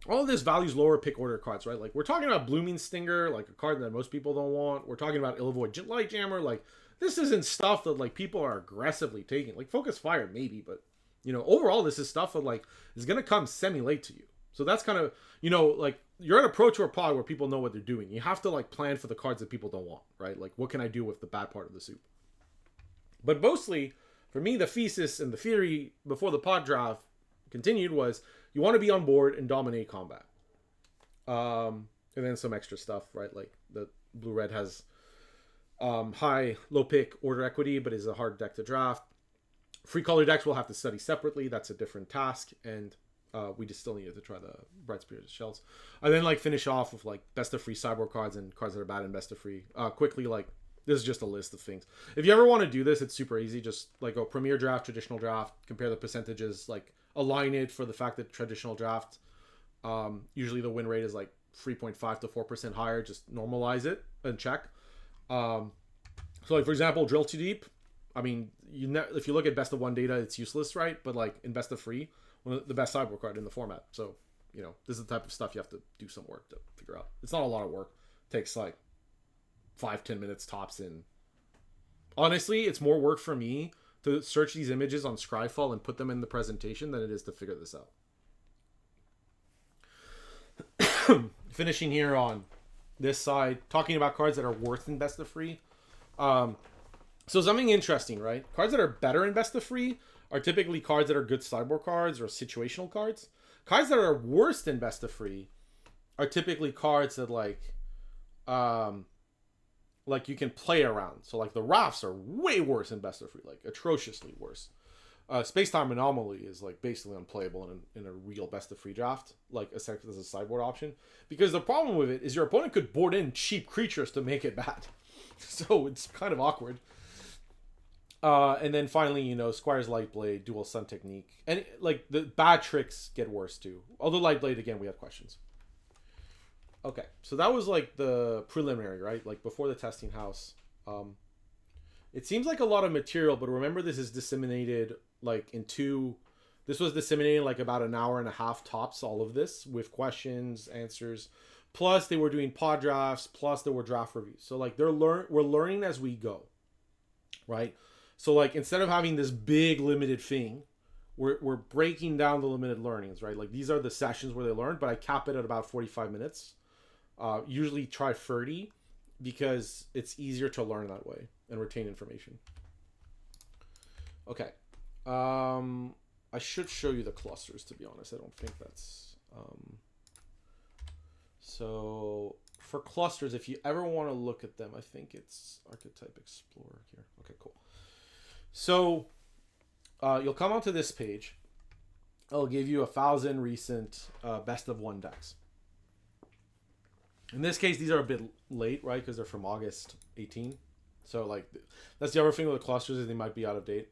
all of this values lower pick order cards, right? Like we're talking about Blooming Stinger, like a card that most people don't want. We're talking about Illavoid Light Jammer, like this isn't stuff that like people are aggressively taking. Like Focus Fire maybe, but you know, overall this is stuff that like is going to come semi-late to you. So that's kind of, you know, like you're at a Pro Tour pod where people know what they're doing. You have to like plan for the cards that people don't want, right? Like what can I do with the bad part of the soup? But mostly for me, the thesis and the theory before the pod draft continued was you want to be on board and dominate combat. And then some extra stuff, right? Like the blue-red has low pick order equity, but is a hard deck to draft. Free color decks we'll have to study separately. That's a different task, and we just still needed to try the Bright Spirited Shells. And then like finish off with like best of free sideboard cards and cards that are bad in best of free. Quickly, like this is just a list of things. If you ever want to do this, it's super easy. Just like go premier draft, traditional draft, compare the percentages, like align it for the fact that traditional draft, usually the win rate is like 3.5 to 4% higher. Just normalize it and check. So like for example, Drill Too Deep. I mean, if you look at best of one data, it's useless, right? But like in best of free, one of the best sideboard card in the format. So, you know, this is the type of stuff you have to do some work to figure out. It's not a lot of work. It takes like 5-10 minutes tops in. Honestly, it's more work for me to search these images on Scryfall and put them in the presentation than it is to figure this out. Finishing here on this side, talking about cards that are worse than best of free. So something interesting, right? Cards that are better in best of free are typically cards that are good sideboard cards or situational cards. Cards that are worse than best of free are typically cards that like you can play around. So like the Rafts are way worse in best of free, like atrociously worse. Space-Time Anomaly is like basically unplayable in a real best of free draft, like as a sideboard option. Because the problem with it is your opponent could board in cheap creatures to make it bad. So it's kind of awkward. And then finally, you know, Squire's Lightblade, Dual Sun Technique. And like the bad tricks get worse too. Although Lightblade, again, we have questions. Okay, so that was like the preliminary, right? Like before the testing house. It seems like a lot of material, but remember this is disseminated like this was disseminated like about an hour and a half tops, all of this with questions, answers. Plus they were doing pod drafts, plus there were draft reviews. So like we're learning as we go, right? So like instead of having this big limited thing, we're breaking down the limited learnings, right? Like these are the sessions where they learn, but I cap it at about 45 minutes. Usually try 30 because it's easier to learn that way and retain information. Okay. I should show you the clusters, to be honest. I don't think that's... So for clusters, if you ever want to look at them, I think it's Archetype Explorer here. Okay, cool. So you'll come onto this page. I'll give you 1,000 recent best of one decks. In this case, these are a bit late, right? Because they're from August 18. So like that's the other thing with the clusters is they might be out of date.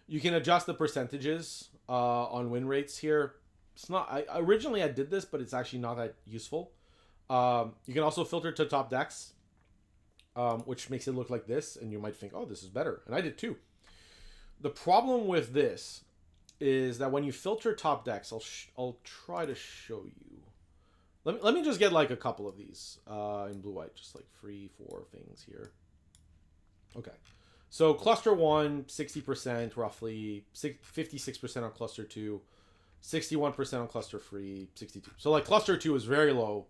You can adjust the percentages on win rates here. It's not. Originally I did this, but it's actually not that useful. You can also filter to top decks, which makes it look like this, and you might think, oh, this is better. And I did too. The problem with this is that when you filter top decks, I'll try to show you. Let me just get like a couple of these in blue-white, just like 3-4 things here. Okay. So cluster 1, 60% roughly, 56% on cluster 2, 61% on cluster 3, 62. So like cluster 2 is very low,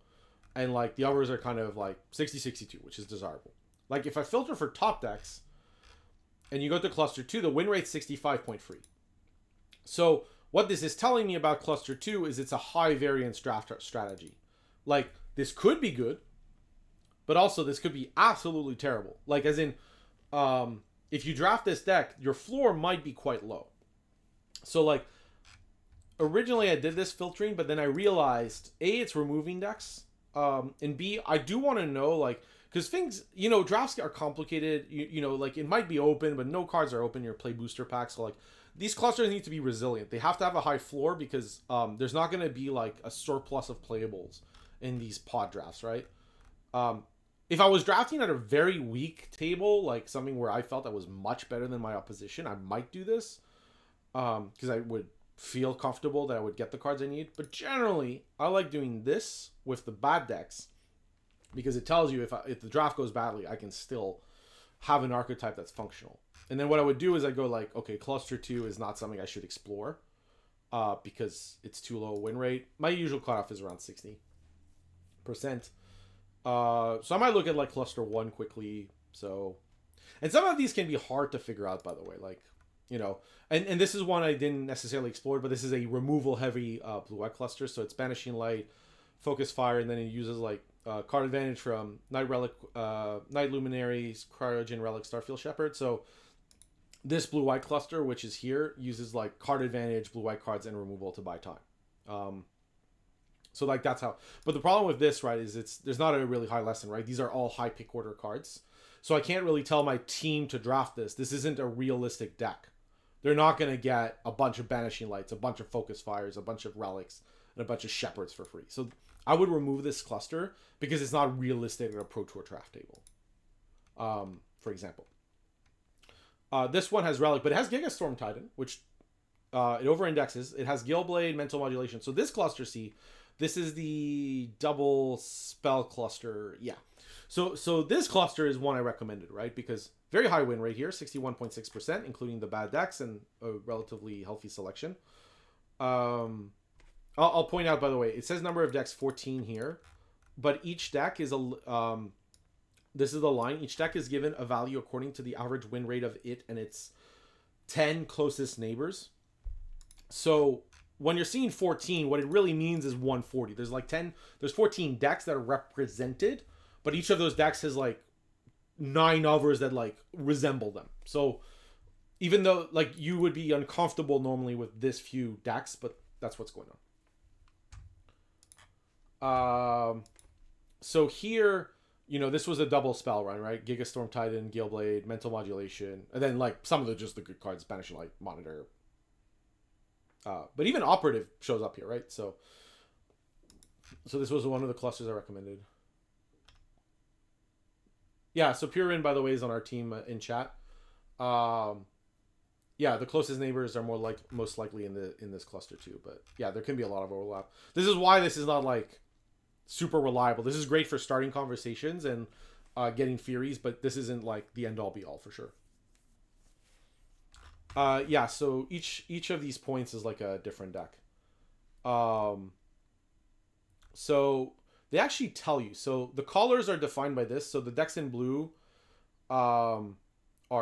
and like the others are kind of like 60, 62, which is desirable. Like if I filter for top decks, and you go to cluster 2, the win rate's 65.3. So what this is telling me about cluster 2 is it's a high variance draft strategy. Like this could be good, but also this could be absolutely terrible. Like as in, if you draft this deck, your floor might be quite low. So like originally I did this filtering, but then I realized A, it's removing decks, and B, I do want to know like, because things, you know, drafts are complicated, you know, like it might be open, but no cards are open, you play booster packs. So like these clusters need to be resilient. They have to have a high floor because there's not going to be like a surplus of playables in these pod drafts, right? If I was drafting at a very weak table, like something where I felt I was much better than my opposition, I might do this because I would feel comfortable that I would get the cards I need. But generally, I like doing this with the bad decks because it tells you if the draft goes badly, I can still have an archetype that's functional. And then what I would do is I go like, okay, cluster 2 is not something I should explore because it's too low a win rate. My usual cutoff is around 60%. So I might look at like cluster 1 quickly. So, and some of these can be hard to figure out, by the way, like, you know, and this is one I didn't necessarily explore, but this is a removal heavy blue-white cluster. So it's Banishing Light, Focus Fire, and then it uses like card advantage from Night Relic, Night Luminaries, Cryogen Relic, Starfield Shepherd. So this blue-white cluster, which is here, uses like card advantage, blue-white cards, and removal to buy time. So like that's how. But the problem with this, right, is there's not a really high lesson, right? These are all high pick order cards. So I can't really tell my team to draft this. This isn't a realistic deck. They're not going to get a bunch of Banishing Lights, a bunch of Focus Fires, a bunch of Relics, and a bunch of Shepherds for free. So I would remove this cluster because it's not realistic in a Pro Tour draft table, for example. This one has Relic, but it has Gigastorm Titan, which it over-indexes. It has Gillblade, Mental Modulation. So this cluster, see, this is the double spell cluster. Yeah. So this cluster is one I recommended, right? Because very high win rate here, 61.6%, including the bad decks and a relatively healthy selection. I'll point out, by the way, it says number of decks 14 here, but each deck is this is the line. Each deck is given a value according to the average win rate of it and its 10 closest neighbors. So when you're seeing 14, what it really means is 140. There's 14 decks that are represented, but each of those decks has like 9 others that like resemble them. So even though like you would be uncomfortable normally with this few decks, but that's what's going on. So here, you know, this was a double spell run, right? Gigastorm Titan, Gillblade, Mental Modulation, and then like some of the good cards, Banishing Light, Monitor. But even Operative shows up here, right? So this was one of the clusters I recommended. Yeah, so Purin, by the way, is on our team in chat. Yeah, the closest neighbors are most likely in this cluster too. But yeah, there can be a lot of overlap. This is why this is not like super reliable. This is great for starting conversations and getting theories, but this isn't like the end all be all for sure. Yeah, so each of these points is like a different deck. So they actually tell you. So the colors are defined by this. So the decks in blue are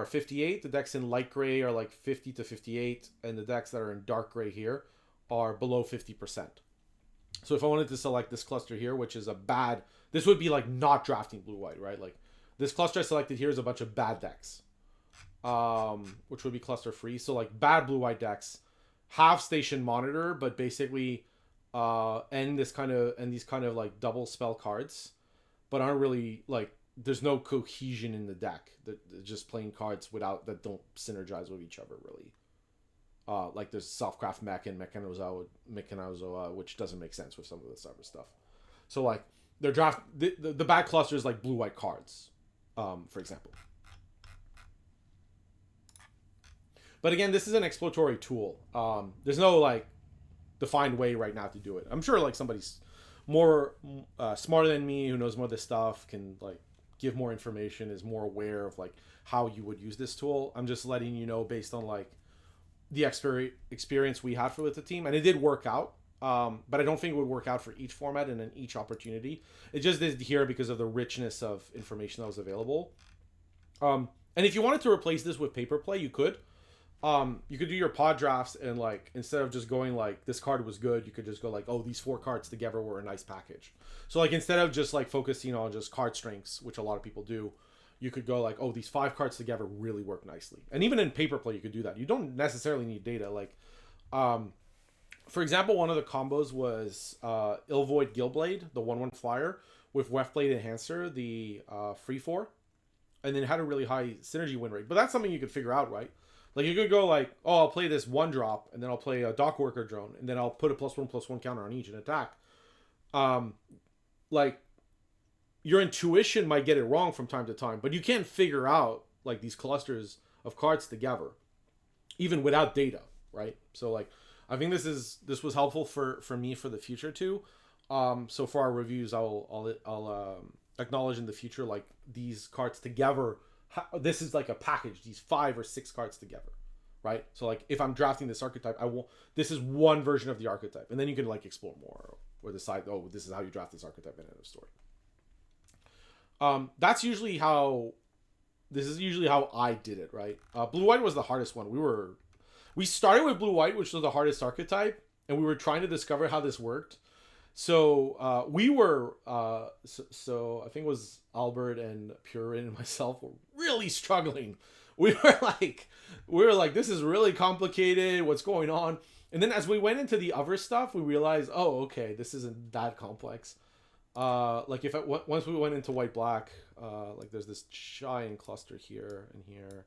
58. The decks in light gray are like 50 to 58. And the decks that are in dark gray here are below 50%. So if I wanted to select this cluster here, which is this would be like not drafting blue-white, right? Like this cluster I selected here is a bunch of bad decks, which would be cluster free. So like bad blue-white decks have Station Monitor, but basically and these kind of like double spell cards, but aren't really like, there's no cohesion in the deck. They're just playing cards that don't synergize with each other really. Like there's Selfcraft Mech and Mechanozoa, which doesn't make sense with some of this other stuff. So like their draft, the bad cluster is like blue-white cards, for example. But again, this is an exploratory tool. There's no like defined way right now to do it. I'm sure like somebody's more smarter than me who knows more of this stuff can like give more information, is more aware of like how you would use this tool. I'm just letting you know based on like the experience we had with the team, and it did work out. But I don't think it would work out for each format and in each opportunity. It just did here because of the richness of information that was available. And if you wanted to replace this with paper play, you could. You could do your pod drafts and like instead of just going like this card was good, you could just go like, oh, these 4 cards together were a nice package. So like instead of just like focusing on just card strengths, which a lot of people do, you could go like, oh, these 5 cards together really work nicely. And even in paper play, you could do that. You don't necessarily need data. Like, for example, one of the combos was Illvoid Gillblade, the 1/1 flyer, with Weftblade Enhancer, the free 4, and then it had a really high synergy win rate. But that's something you could figure out, right? Like you could go like, oh, I'll play this 1 drop, and then I'll play a Dock Worker drone, and then I'll put a +1/+1 counter on each and attack. Like your intuition might get it wrong from time to time, but you can figure out like these clusters of cards together, even without data, right? So like, I think this was helpful for me for the future too. So for our reviews, I'll acknowledge in the future like these cards together. This is like a package, these 5 or 6 cards together, right? So like if I'm drafting this archetype, this is one version of the archetype, and then you can like explore more or decide, oh, this is how you draft this archetype in another story. This is usually how I did it, right? Blue-white was the hardest one. We started with blue-white, which was the hardest archetype, and we were trying to discover how this worked. So we were so I think it was Albert and Purin and myself were really struggling. We were like this is really complicated. What's going on? And then as we went into the other stuff, we realized, oh, okay, this isn't that complex. Like once we went into white black, like there's this giant cluster here and here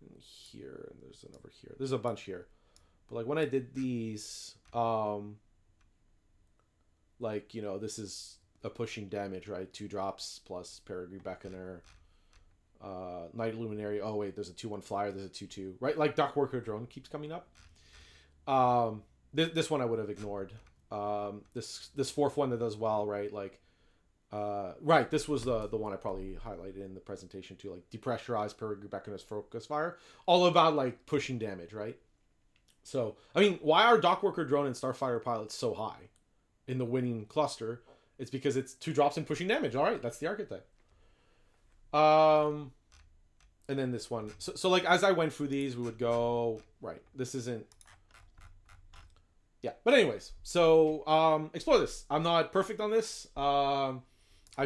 and here, and there's another here. There's a bunch here, but like when I did these, like, this is a pushing damage, right? 2 drops plus Peregrine Beckoner, Night Luminary. Oh wait, there's a 2/1 flyer. There's a 2/2, right? Like Dock Worker Drone keeps coming up. This one I would have ignored. This fourth one that does well, right? Like, right. This was the one I probably highlighted in the presentation too. Like depressurized Peregrine Beckoner's focus fire, all about like pushing damage, right? So I mean, why are Dock Worker Drone and Starfire Pilots so high in the winning cluster? It's because it's 2 drops and pushing damage. All right, that's the archetype. And then this one. So like as I went through these, we would go right. This isn't. Yeah, but anyways, so explore this. I'm not perfect on this. I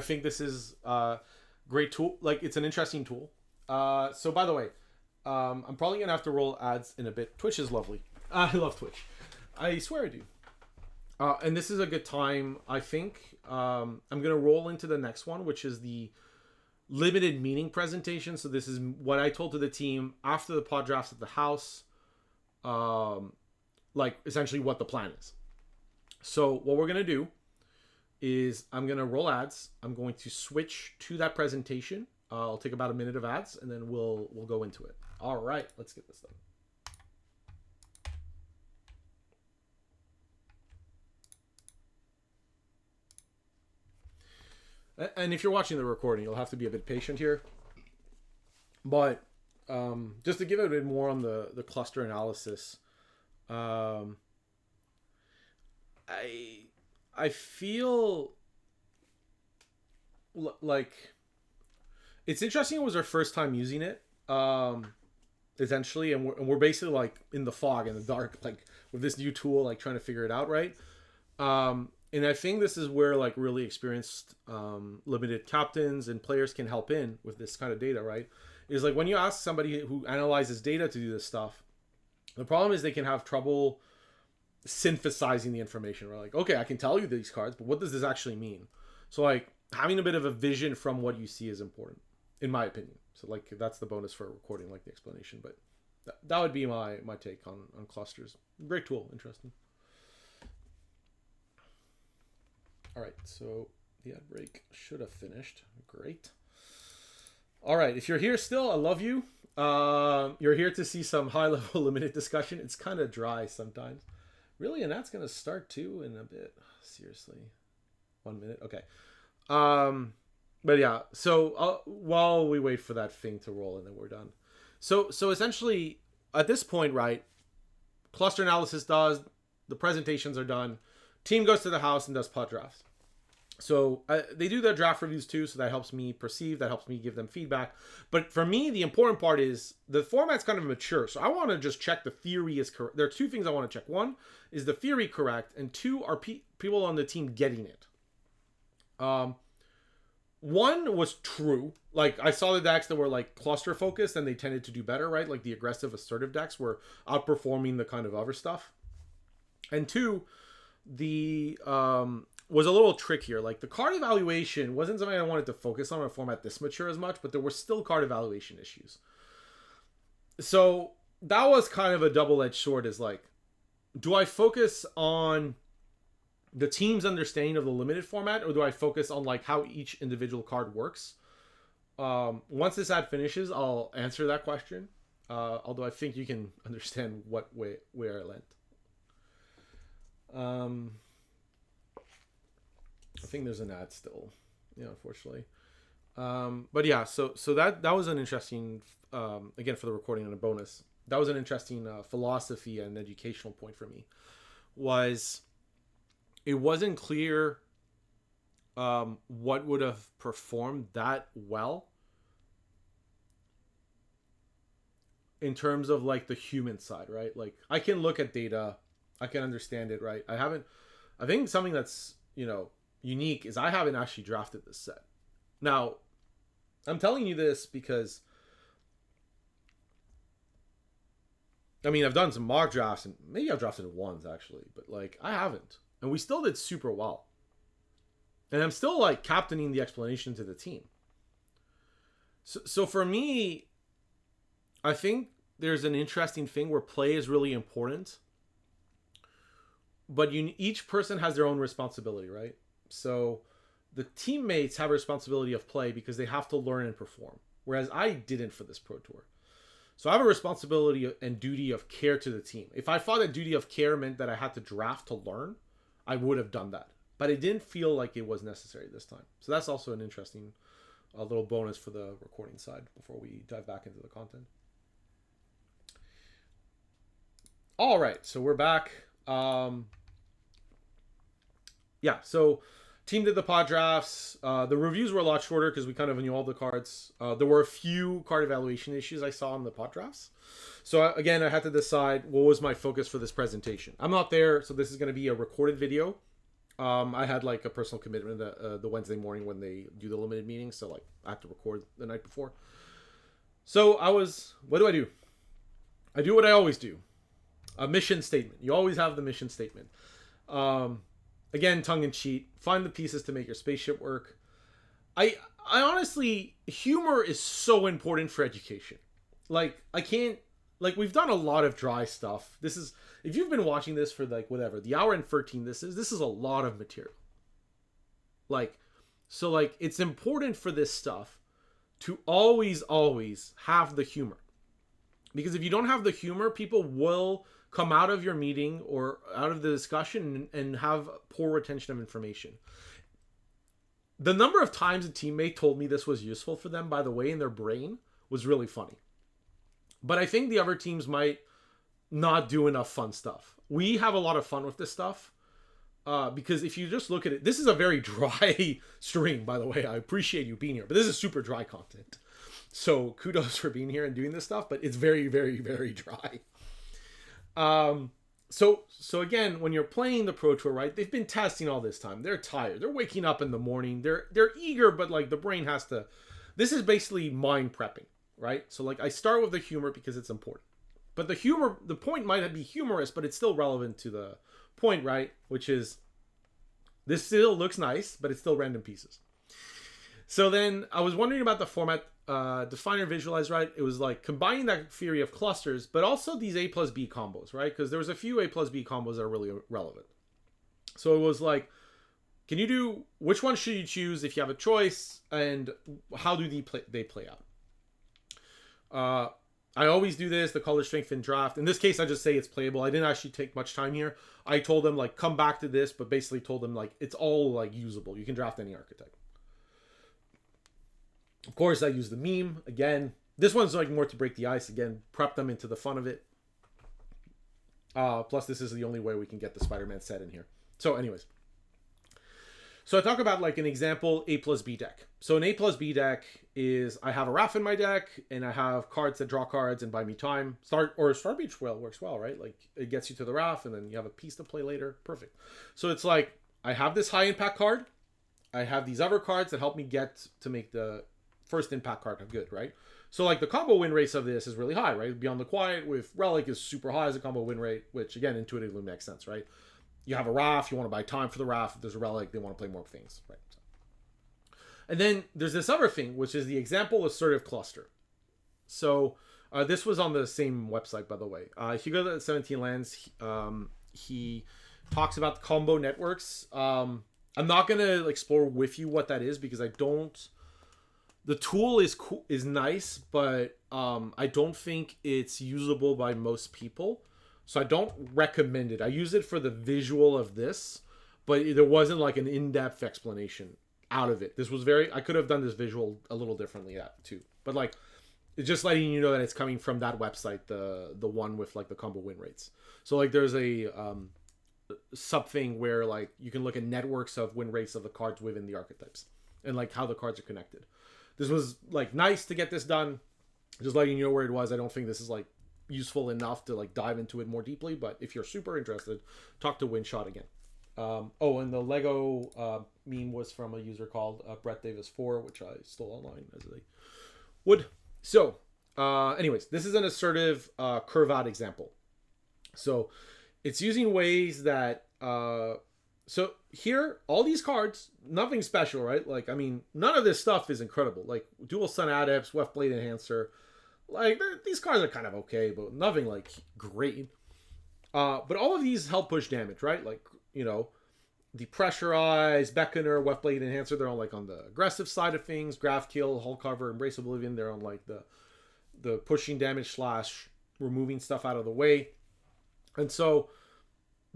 think this is a great tool. Like, it's an interesting tool. So by the way, I'm probably gonna have to roll ads in a bit. Twitch is lovely. I love Twitch. I swear I do. And this is a good time, I think. I'm gonna roll into the next one, which is the limited meaning presentation. So this is what I told to the team after the pod drafts at the house. Like essentially what the plan is. So what we're going to do is I'm going to roll ads. I'm going to switch to that presentation. I'll take about a minute of ads and then we'll go into it. All right, let's get this done. And if you're watching the recording, you'll have to be a bit patient here. But just to give it a bit more on the cluster analysis, I feel like it's interesting. It was our first time using it, essentially, and we're basically like in the fog, in the dark, like with this new tool, like trying to figure it out, right? And I think this is where like really experienced limited captains and players can help in with this kind of data, right? Is like when you ask somebody who analyzes data to do this stuff, the problem is they can have trouble synthesizing the information. We're like, okay, I can tell you these cards, but what does this actually mean? So like having a bit of a vision from what you see is important, in my opinion. So like that's the bonus for recording, like the explanation. But that would be my take on clusters. Great tool, interesting. All right, so the ad break should have finished. Great. All right, if you're here still, I love you. You're here to see some high-level limited discussion. It's kind of dry sometimes. Really? And that's going to start too in a bit. Seriously. 1 minute? Okay. But yeah, so while we wait for that thing to roll and then we're done. So essentially, at this point, right, cluster analysis does, the presentations are done, team goes to the house and does pod drafts. So they do their draft reviews too, so that helps me perceive, that helps me give them feedback. But for me, the important part is the format's kind of mature. So I want to just check the theory is correct. There are 2 things I want to check. 1, is the theory correct? And 2, are people on the team getting it? 1 was true. Like I saw the decks that were like cluster focused and they tended to do better, right? Like the aggressive assertive decks were outperforming the kind of other stuff. And 2, the was a little trickier. Like the card evaluation wasn't something I wanted to focus on a format this mature as much, but there were still card evaluation issues. So that was kind of a double-edged sword. Is like, do I focus on the team's understanding of the limited format, or do I focus on like how each individual card works? Once this ad finishes, I'll answer that question. Although I think you can understand where I went. I think there's an ad still, unfortunately. But yeah, so that was an interesting, again, for the recording and a bonus, that was an interesting philosophy and educational point for me. Was it wasn't clear what would have performed that well in terms of like the human side, right? Like I can look at data, I can understand it, right? I think something that's unique is I haven't actually drafted this set. Now, I'm telling you this because I've done some mock drafts, and maybe I've drafted it once actually, but like I haven't, and we still did super well. And I'm still like captaining the explanation to the team. So for me, I think there's an interesting thing where play is really important, but each person has their own responsibility, right? So the teammates have a responsibility of play because they have to learn and perform, whereas I didn't for this Pro Tour. So I have a responsibility and duty of care to the team. If I thought a duty of care meant that I had to draft to learn, I would have done that. But it didn't feel like it was necessary this time. So that's also an interesting little bonus for the recording side before we dive back into the content. All right, so we're back. So team did the pod drafts. The reviews were a lot shorter because we kind of knew all the cards. There were a few card evaluation issues I saw in the pod drafts. So again, I had to decide what was my focus for this presentation. I'm not there, so this is going to be a recorded video. I had like a personal commitment the Wednesday morning when they do the limited meeting, so like I have to record the night before. So what do? I do what I always do. A mission statement. You always have the mission statement. Again, tongue in cheek. Find the pieces to make your spaceship work. I honestly, humor is so important for education. Like we've done a lot of dry stuff. This is, if you've been watching this for like whatever, the hour and 13 this is a lot of material. So it's important for this stuff to always have the humor. Because if you don't have the humor, people will come out of your meeting or out of the discussion and have poor retention of information. The number of times a teammate told me this was useful for them, by the way, in their brain was really funny. But I think the other teams might not do enough fun stuff. We have a lot of fun with this stuff because if you just look at it, this is a very dry stream, by the way. I appreciate you being here, but this is super dry content. So kudos for being here and doing this stuff, but it's very, very, very dry. So again, when you're playing the Pro Tour, right, they've been testing all this time. They're tired. They're waking up in the morning. They're eager, but like the brain has to, this is basically mind prepping, right? So like I start with the humor because it's important, but the point might be humorous, but it's still relevant to the point, right? Which is this still looks nice, but it's still random pieces. So then I was wondering about the format, define or visualize, right? It was like combining that theory of clusters, but also these A plus B combos, right? Because there was a few A plus B combos that are really relevant. So it was like, which one should you choose if you have a choice, and how do they play out? I always do this, the color strength in draft. In this case, I just say it's playable. I didn't actually take much time here. I told them like, come back to this, but basically told them like, it's all like usable. You can draft any archetype. Of course, I use the meme. Again, this one's like more to break the ice. Again, prep them into the fun of it. Plus, this is the only way we can get the Spider-Man set in here. So anyways. So I talk about like an example A plus B deck. So an A plus B deck is I have a Wrath in my deck, and I have cards that draw cards and buy me time. Starbeach works well, right? Like it gets you to the Wrath, and then you have a piece to play later. Perfect. So it's like I have this high impact card. I have these other cards that help me get to make the first impact card good, right? So like the combo win rate of this is really high, right? Beyond the Quiet with Relic is super high as a combo win rate, which again intuitively makes sense, right? You have a Wrath, you want to buy time for the Wrath. If there's a Relic, they want to play more things, right? And then there's this other thing, which is the example assertive cluster. So this was on the same website, by the way. If you go to 17 Lands, he talks about the combo networks. I'm not going to explore with you what that is because I don't. The tool is cool, is nice, but I don't think it's usable by most people. So I don't recommend it. I use it for the visual of this, but there wasn't like an in-depth explanation out of it. This was I could have done this visual a little differently too. But like, it's just letting you know that it's coming from that website, the one with like the combo win rates. So like there's a sub thing where like you can look at networks of win rates of the cards within the archetypes and like how the cards are connected. This was like nice to get this done. Just letting you know where it was. I don't think this is like useful enough to like dive into it more deeply, but if you're super interested, talk to Winshot again. Oh, and the Lego meme was from a user called Brett Davis 4, which I stole online as they would. So, anyways, this is an assertive curve out example. So it's using ways that so here, all these cards, nothing special, right? Like, I mean, none of this stuff is incredible. Like Dual Sun Adepts, Weft Blade Enhancer, like these cards are kind of okay, but nothing like great. But all of these help push damage, right? Like, you know, Depressurize, Beckoner, Weft Blade Enhancer, they're all like on the aggressive side of things. Graph Kill, Hull Cover, Embrace Oblivion, they're on like the pushing damage / removing stuff out of the way. And so,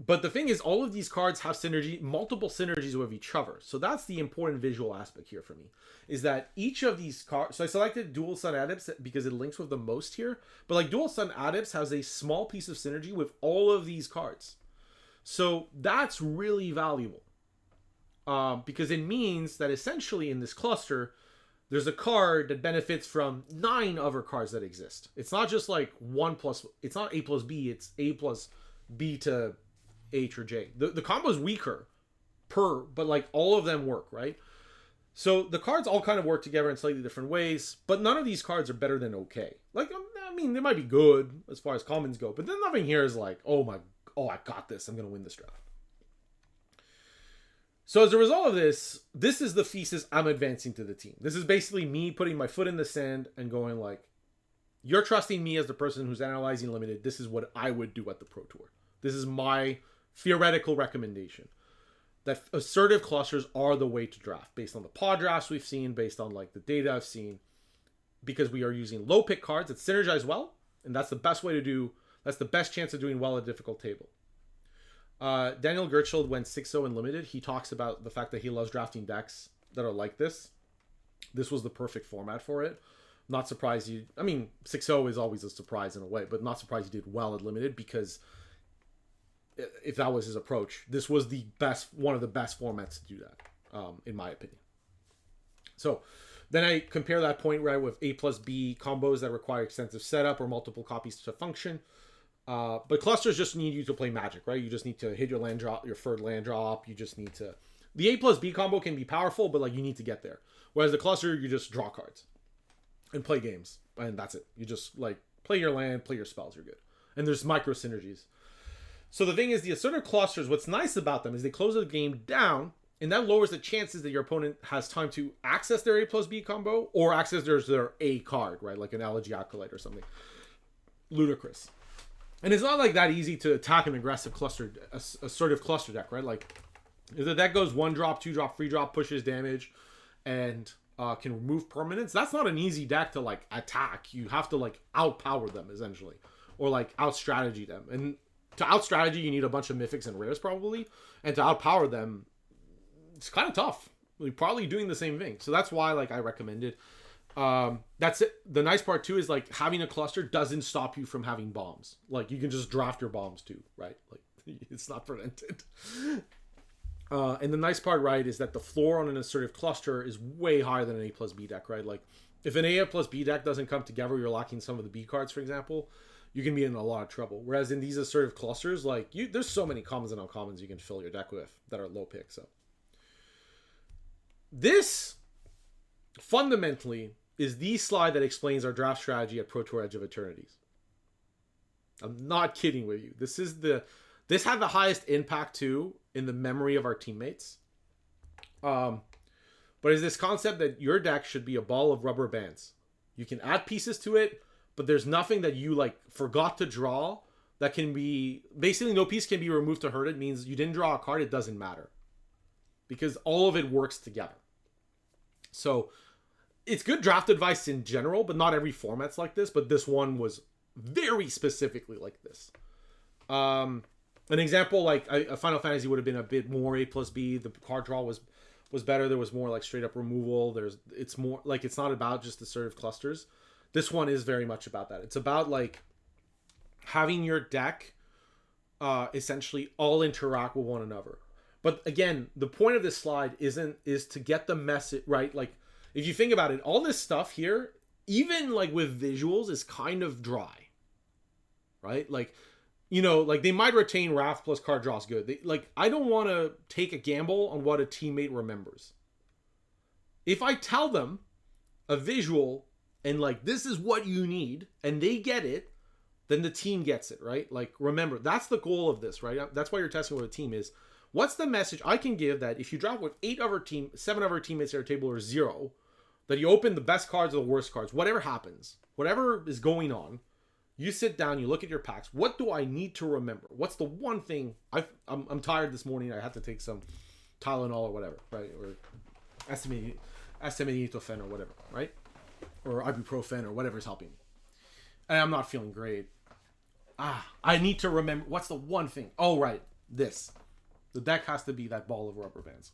but the thing is, all of these cards have multiple synergies with each other. So that's the important visual aspect here for me, is that each of these cards, so I selected Dual Sun Adepts because it links with the most here, but like Dual Sun Adepts has a small piece of synergy with all of these cards. So that's really valuable because it means that essentially in this cluster, there's a card that benefits from 9 other cards that exist. It's not just like it's not A plus B, it's A plus B to H or J. The combo is weaker but like all of them work, right? So the cards all kind of work together in slightly different ways, but none of these cards are better than okay. Like, I mean, they might be good as far as commons go, but then nothing here is like, oh, I got this. I'm going to win this draft. So as a result of this is the thesis I'm advancing to the team. This is basically me putting my foot in the sand and going like, you're trusting me as the person who's analyzing limited. This is what I would do at the Pro Tour. This is my theoretical recommendation. That assertive clusters are the way to draft based on the pod drafts we've seen, based on like the data I've seen, because we are using low pick cards that synergize well. And that's the best way to do, that's the best chance of doing well at a difficult table. Daniel Gertschild went 6-0 in limited. He talks about the fact that he loves drafting decks that are like this. This was the perfect format for it. Not surprised 6-0 is always a surprise in a way, but not surprised he did well at limited, because if that was his approach, this was one of the best formats to do that, in my opinion. So then I compare that point right with A plus B combos that require extensive setup or multiple copies to function. But clusters just need you to play Magic, right? You just need to hit your land drop, your third land drop. You just need to... The A plus B combo can be powerful, but like you need to get there. Whereas the cluster, you just draw cards and play games, and that's it. You just like play your land, play your spells, you're good. And there's micro synergies. So the thing is, the assertive clusters, what's nice about them is they close the game down, and that lowers the chances that your opponent has time to access their A plus B combo or access their A card, right? Like an Elegy Acolyte or something. Ludicrous. And it's not like that easy to attack an aggressive assertive cluster deck, right? Like if the deck goes 1-drop, 2-drop, 3-drop, pushes damage, and can remove permanents, that's not an easy deck to like attack. You have to like outpower them essentially, or like out-strategy them. And to out-strategy, you need a bunch of mythics and rares probably, and to outpower them, it's kind of tough. You're probably doing the same thing. So that's why like I recommend it. That's it. The nice part too is like having a cluster doesn't stop you from having bombs. Like you can just draft your bombs too, right? Like it's not prevented. And the nice part, right, is that the floor on an assertive cluster is way higher than an A plus B deck, right? Like if an A plus B deck doesn't come together, you're lacking some of the B cards, for example, you can be in a lot of trouble. Whereas in these assertive clusters, like there's so many commons and uncommons you can fill your deck with that are low pick. So this fundamentally is the slide that explains our draft strategy at Pro Tour Edge of Eternities. I'm not kidding with you. This had the highest impact too in the memory of our teammates. But it's this concept that your deck should be a ball of rubber bands. You can add pieces to it, but there's nothing that you like forgot to draw that can be... Basically, no piece can be removed to hurt it. It means you didn't draw a card, it doesn't matter. Because all of it works together. So it's good draft advice in general, but not every format's like this. But this one was very specifically like this. An example, like a Final Fantasy would have been a bit more A plus B. The card draw was better. There was more like straight up removal. It's more like it's not about just assertive clusters. This one is very much about that. It's about like having your deck essentially all interact with one another. But again, the point of this slide is to get the message right. Like if you think about it, all this stuff here, even like with visuals, is kind of dry, right? Like, like they might retain Wrath plus card draws good. I don't want to take a gamble on what a teammate remembers. If I tell them a visual and like, this is what you need, and they get it, then the team gets it, right? Like, remember, that's the goal of this, right? That's why you're testing what a team is. What's the message I can give that if you drop with 7 of our teammates at our table, or 0, that you open the best cards or the worst cards, whatever happens, whatever is going on, you sit down, you look at your packs. What do I need to remember? What's the one thing? I'm tired this morning. I had to take some Tylenol or whatever, right? Or acetaminophen or whatever, right? Or ibuprofen or whatever's helping me. And I'm not feeling great. I need to remember. What's the one thing? Oh, right. This. The deck has to be that ball of rubber bands.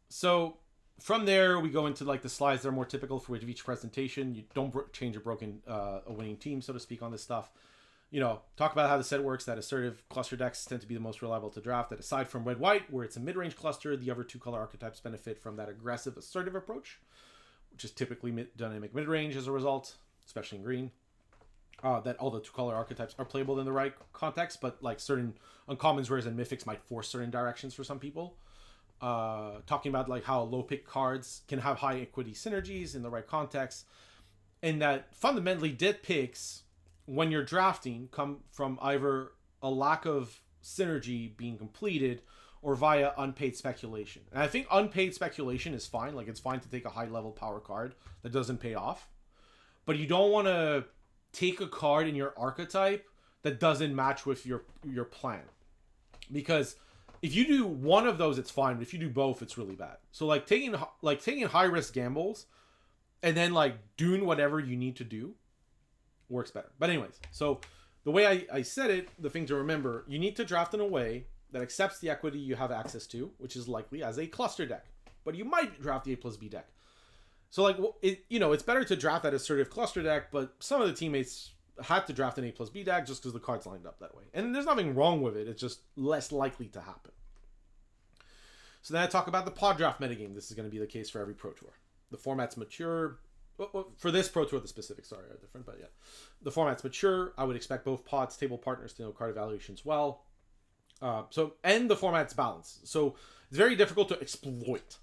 So from there, we go into like the slides that are more typical for each presentation. You don't change a winning team, so to speak, on this stuff. Talk about how the set works, that assertive cluster decks tend to be the most reliable to draft. That aside from red-white, where it's a mid-range cluster, the other 2 color archetypes benefit from that aggressive, assertive approach, which is typically dynamic mid-range as a result, especially in green. That all the 2 color archetypes are playable in the right context, but like certain uncommons, rares, and mythics might force certain directions for some people. Talking about like how low pick cards can have high equity synergies in the right context, and that fundamentally dead picks when you're drafting come from either a lack of synergy being completed or via unpaid speculation. And I think unpaid speculation is fine. Like, it's fine to take a high level power card that doesn't pay off, but you don't want to take a card in your archetype that doesn't match with your plan, because if you do one of those, it's fine, but if you do both, it's really bad. So like taking high risk gambles and then like doing whatever you need to do works better. But anyways, so the way I said it, the thing to remember, you need to draft in a way that accepts the equity you have access to, which is likely as a cluster deck, but you might draft the A+B deck. So like, it's better to draft that assertive cluster deck, but some of the teammates had to draft an A+B deck just because the cards lined up that way. And there's nothing wrong with it. It's just less likely to happen. So then I talk about the pod draft metagame. This is going to be the case for every Pro Tour. The format's mature. For this Pro Tour, the specifics are different, but yeah. The format's mature. I would expect both pods, table partners to know card evaluations well. And the format's balanced. So it's very difficult to exploit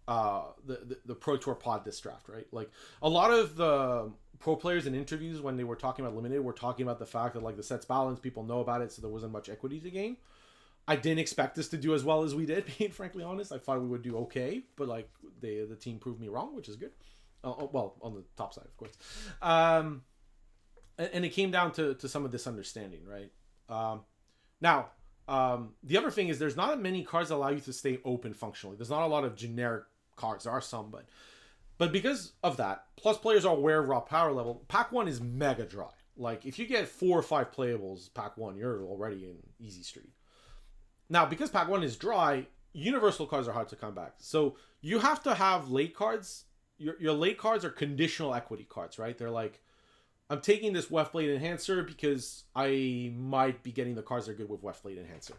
the Pro Tour pod this draft, right? Like, a lot of the pro players in interviews when they were talking about Limited were talking about the fact that like the set's balanced, people know about it, so there wasn't much equity to gain. I didn't expect this to do as well as we did, being frankly honest. I thought we would do okay, but like the team proved me wrong, which is good. Well, on the top side, of course. And it came down to some of this understanding, right? Now, the other thing is there's not many cards that allow you to stay open functionally. There's not a lot of generic cards. There are some, but because of that, plus players are aware of raw power level, pack 1 is mega dry. Like, if you get 4 or 5 playables pack 1, you're already in easy street. Now, because pack 1 is dry, universal cards are hard to come back. So you have to have late cards. Your late cards are conditional equity cards, right? They're like, I'm taking this Weft Blade Enhancer because I might be getting the cards that are good with Weft Blade Enhancer.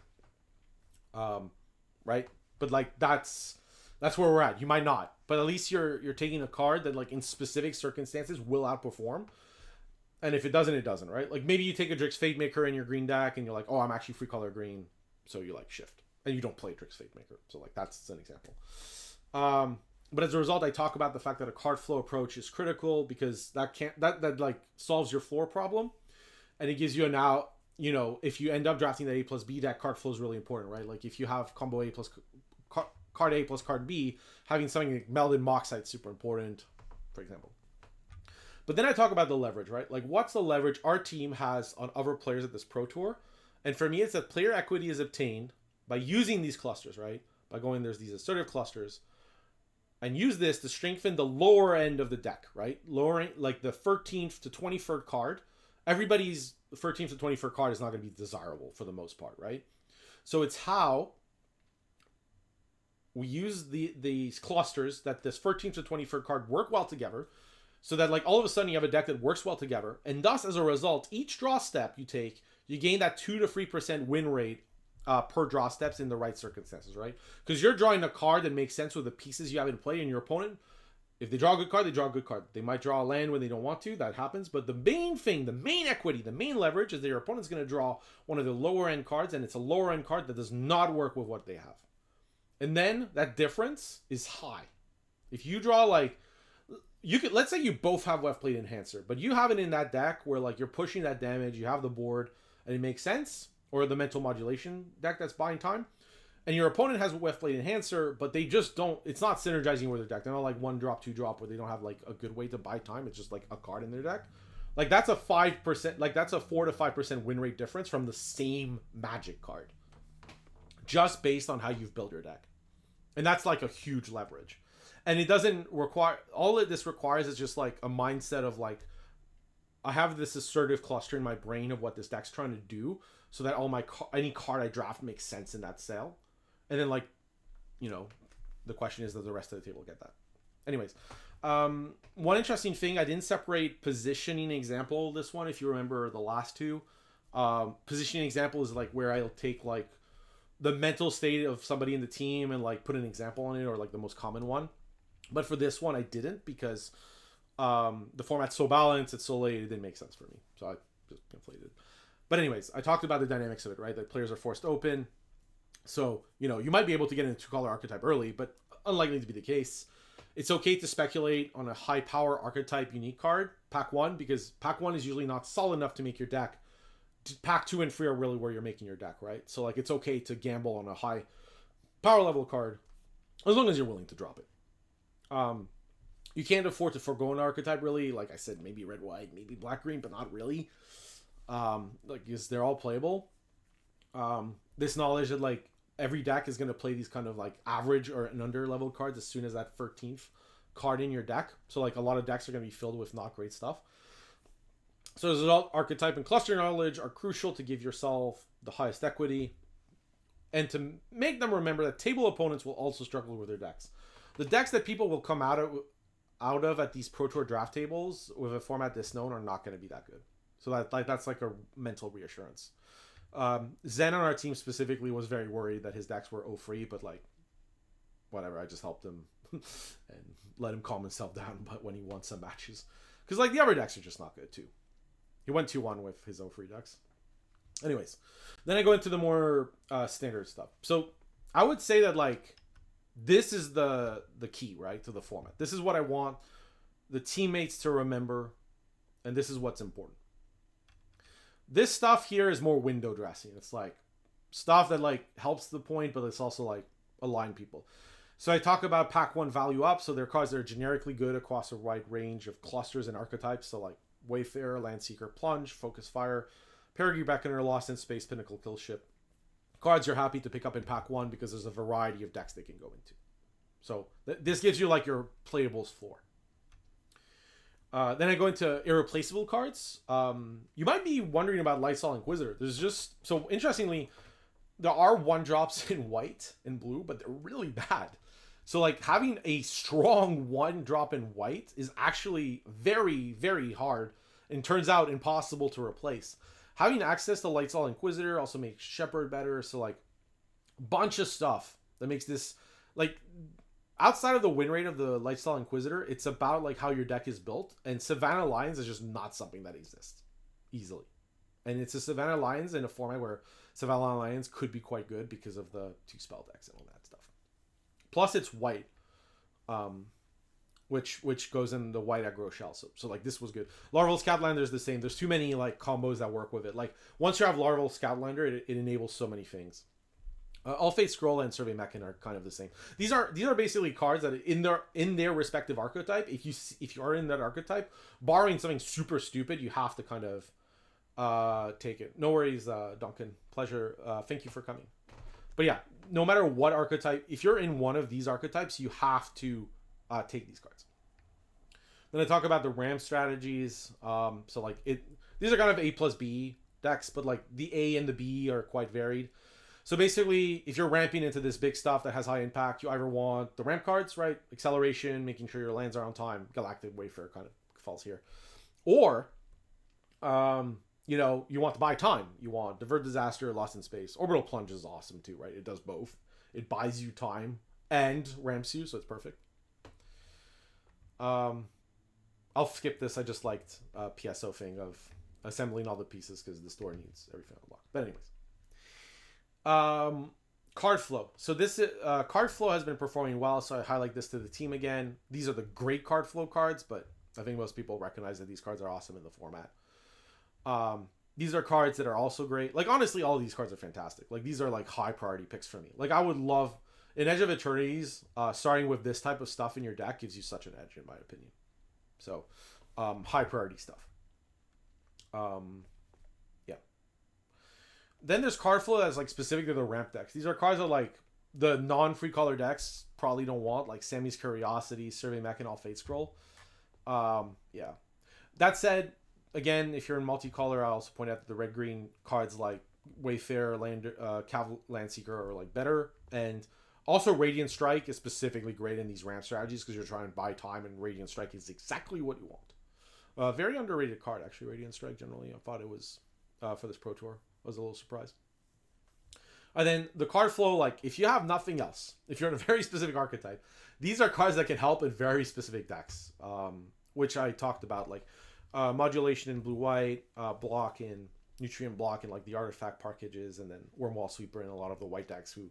Right? But like, that's where we're at. You might not, but at least you're taking a card that like in specific circumstances will outperform. And if it doesn't, it doesn't, right? Like, maybe you take a Drix Fate Maker in your green deck and you're like, oh, I'm actually free color green. So you like shift, and you don't play Drix Fate Maker. So like, that's an example. But as a result, I talk about the fact that a card flow approach is critical, because that like solves your floor problem, and it gives you if you end up drafting that A+B deck, card flow is really important, right? Like, if you have combo A plus card A plus card B, having something like Melded Moxite is super important, for example. But then I talk about the leverage, right? Like, what's the leverage our team has on other players at this Pro Tour? And for me, it's that player equity is obtained by using these clusters, right? By going, there's these assertive clusters, and use this to strengthen the lower end of the deck, right? Lowering, like, the 13th to 23rd card. Everybody's 13th to 23rd card is not going to be desirable for the most part, right? So it's how we use these clusters that this 13th to 23rd card work well together, so that like all of a sudden you have a deck that works well together, and thus as a result, each draw step you take, you gain that 2 to 3% win rate per draw steps in the right circumstances, right? Because you're drawing a card that makes sense with the pieces you have in play, and your opponent If they draw a good card, they draw a good card. They might draw a land when they don't want to. That happens. But the main thing, the main equity, the main leverage is that your opponent's going to draw one of the lower end cards, and it's a lower end card that does not work with what they have. And then that difference is high. If you draw like, you could, let's say you both have Weft Blade Enhancer, but you have it in that deck where like you're pushing that damage, you have the board, and it makes sense, or the mental modulation deck that's buying time. And your opponent has Weft Blade Enhancer, but they just don't, it's not synergizing with their deck. They're not like 1-drop, 2-drop where they don't have like a good way to buy time. It's just like a card in their deck. Like that's a 5%, like that's a 4 to 5% win rate difference from the same Magic card. Just based on how you've built your deck. And that's like a huge leverage. And it doesn't require, all that this requires is just like a mindset of like, I have this assertive cluster in my brain of what this deck's trying to do so that all my, any card I draft makes sense in that sale. And then, like, you know, the question is, does the rest of the table get that? Anyways, one interesting thing, I didn't separate positioning example this one, if you remember the last two. Positioning example is, like, where I'll take, like, the mental state of somebody in the team and, like, put an example on it, or, like, the most common one. But for this one, I didn't, because the format's so balanced, it's so late, it didn't make sense for me. So I just conflated. But anyways, I talked about the dynamics of it, right? That players are forced open. So, you know, you might be able to get into 2-color archetype early, but unlikely to be the case. It's okay to speculate on a high power archetype unique card, pack 1, because pack 1 is usually not solid enough to make your deck. Pack 2 and 3 are really where you're making your deck, right? So, like, it's okay to gamble on a high power level card as long as you're willing to drop it. You can't afford to forgo an archetype, really. Like I said, maybe red-white, maybe black-green, but not really. Like, because they're all playable. This knowledge that, like, every deck is going to play these kind of, like, average or an under level cards as soon as that 13th card in your deck. So, like, a lot of decks are going to be filled with not great stuff. So, as a result, archetype and cluster knowledge are crucial to give yourself the highest equity and to make them remember that table opponents will also struggle with their decks. The decks that people will come out of at these Pro Tour draft tables with a format this known are not going to be that good. So that's like a mental reassurance. Zen on our team specifically was very worried that his decks were 0-free, but like, whatever, I just helped him and let him calm himself down but when he won some matches. Because like the other decks are just not good too. He went 2-1 with his 0-free decks. Anyways, then I go into the more standard stuff. So I would say that like, this is the key, right, to the format. This is what I want the teammates to remember, and this is what's important. This stuff here is more window dressing. It's like stuff that like helps the point, but it's also like align people. So I talk about pack 1 value up. So they're cards that are generically good across a wide range of clusters and archetypes. So like Wayfarer, Landseeker, Plunge, Focus Fire, Peregrine Beckoner, Lost in Space, Pinnacle Killship. Cards you're happy to pick up in pack 1 because there's a variety of decks they can go into. So this gives you like your playables floor. Then I go into irreplaceable cards. You might be wondering about Lightsaw Inquisitor. There's just, so interestingly, there are 1-drops in white and blue, but they're really bad. So like having a strong 1-drop in white is actually very, very hard and turns out impossible to replace. Having access to Lightsaw Inquisitor also makes Shepherd better. So like bunch of stuff that makes this like, outside of the win rate of the Lightsaw Inquisitor, it's about like how your deck is built, and Savannah Lions is just not something that exists easily. And it's a Savannah Lions in a format where Savannah Lions could be quite good because of the 2 spell decks and all that stuff. Plus it's white, which goes in the white aggro shell. So like this was good. Larval Scoutlander is the same. There's too many like combos that work with it. Like once you have Larval Scoutlander, it enables so many things. All-Fate Scroll and Survey Mechan are kind of the same. These are basically cards that in their respective archetype, if you are in that archetype, barring something super stupid, you have to kind of take it. No worries, Duncan. Pleasure. Thank you for coming. But yeah, no matter what archetype, if you're in one of these archetypes, you have to take these cards. Then I talk about the RAM strategies. So like these are kind of A plus B decks, but like the A and the B are quite varied. So basically, if you're ramping into this big stuff that has high impact, you either want the ramp cards, right? Acceleration, making sure your lands are on time. Galactic Wayfarer kind of falls here. Or, you know, you want to buy time. You want Divert Disaster, Lost in Space. Orbital Plunge is awesome too, right? It does both. It buys you time and ramps you, so it's perfect. I'll skip this. I just liked PSO thing of assembling all the pieces because the store needs everything unlocked. But anyways, card flow. So this card flow has been performing well. So I highlight this to the team again. These are the great card flow cards, but I think most people recognize that these cards are awesome in the format. These are cards that are also great. Like, honestly, all of these cards are fantastic. Like, these are like high priority picks for me. Like, I would love in Edge of Eternities, starting with this type of stuff in your deck gives you such an edge, in my opinion. So, high priority stuff. Yeah. Then there's card flow that's like specific to the ramp decks. These are cards that like the non-free color decks probably don't want, like Sammy's Curiosity, Survey Mech, and All Fate Scroll. Yeah. That said, again, if you're in multicolor, I also point out that the red-green cards like Wayfarer, Landseeker are like better, and also Radiant Strike is specifically great in these ramp strategies because you're trying to buy time, and Radiant Strike is exactly what you want. Very underrated card, actually, Radiant Strike, generally. I thought it was, for this Pro Tour. I was a little surprised. And then the card flow, like, if you have nothing else, if you're in a very specific archetype, these are cards that can help in very specific decks, which I talked about, like modulation in blue-white, block in nutrient block in like the artifact parkages, and then Wormwall Sweeper in a lot of the white decks who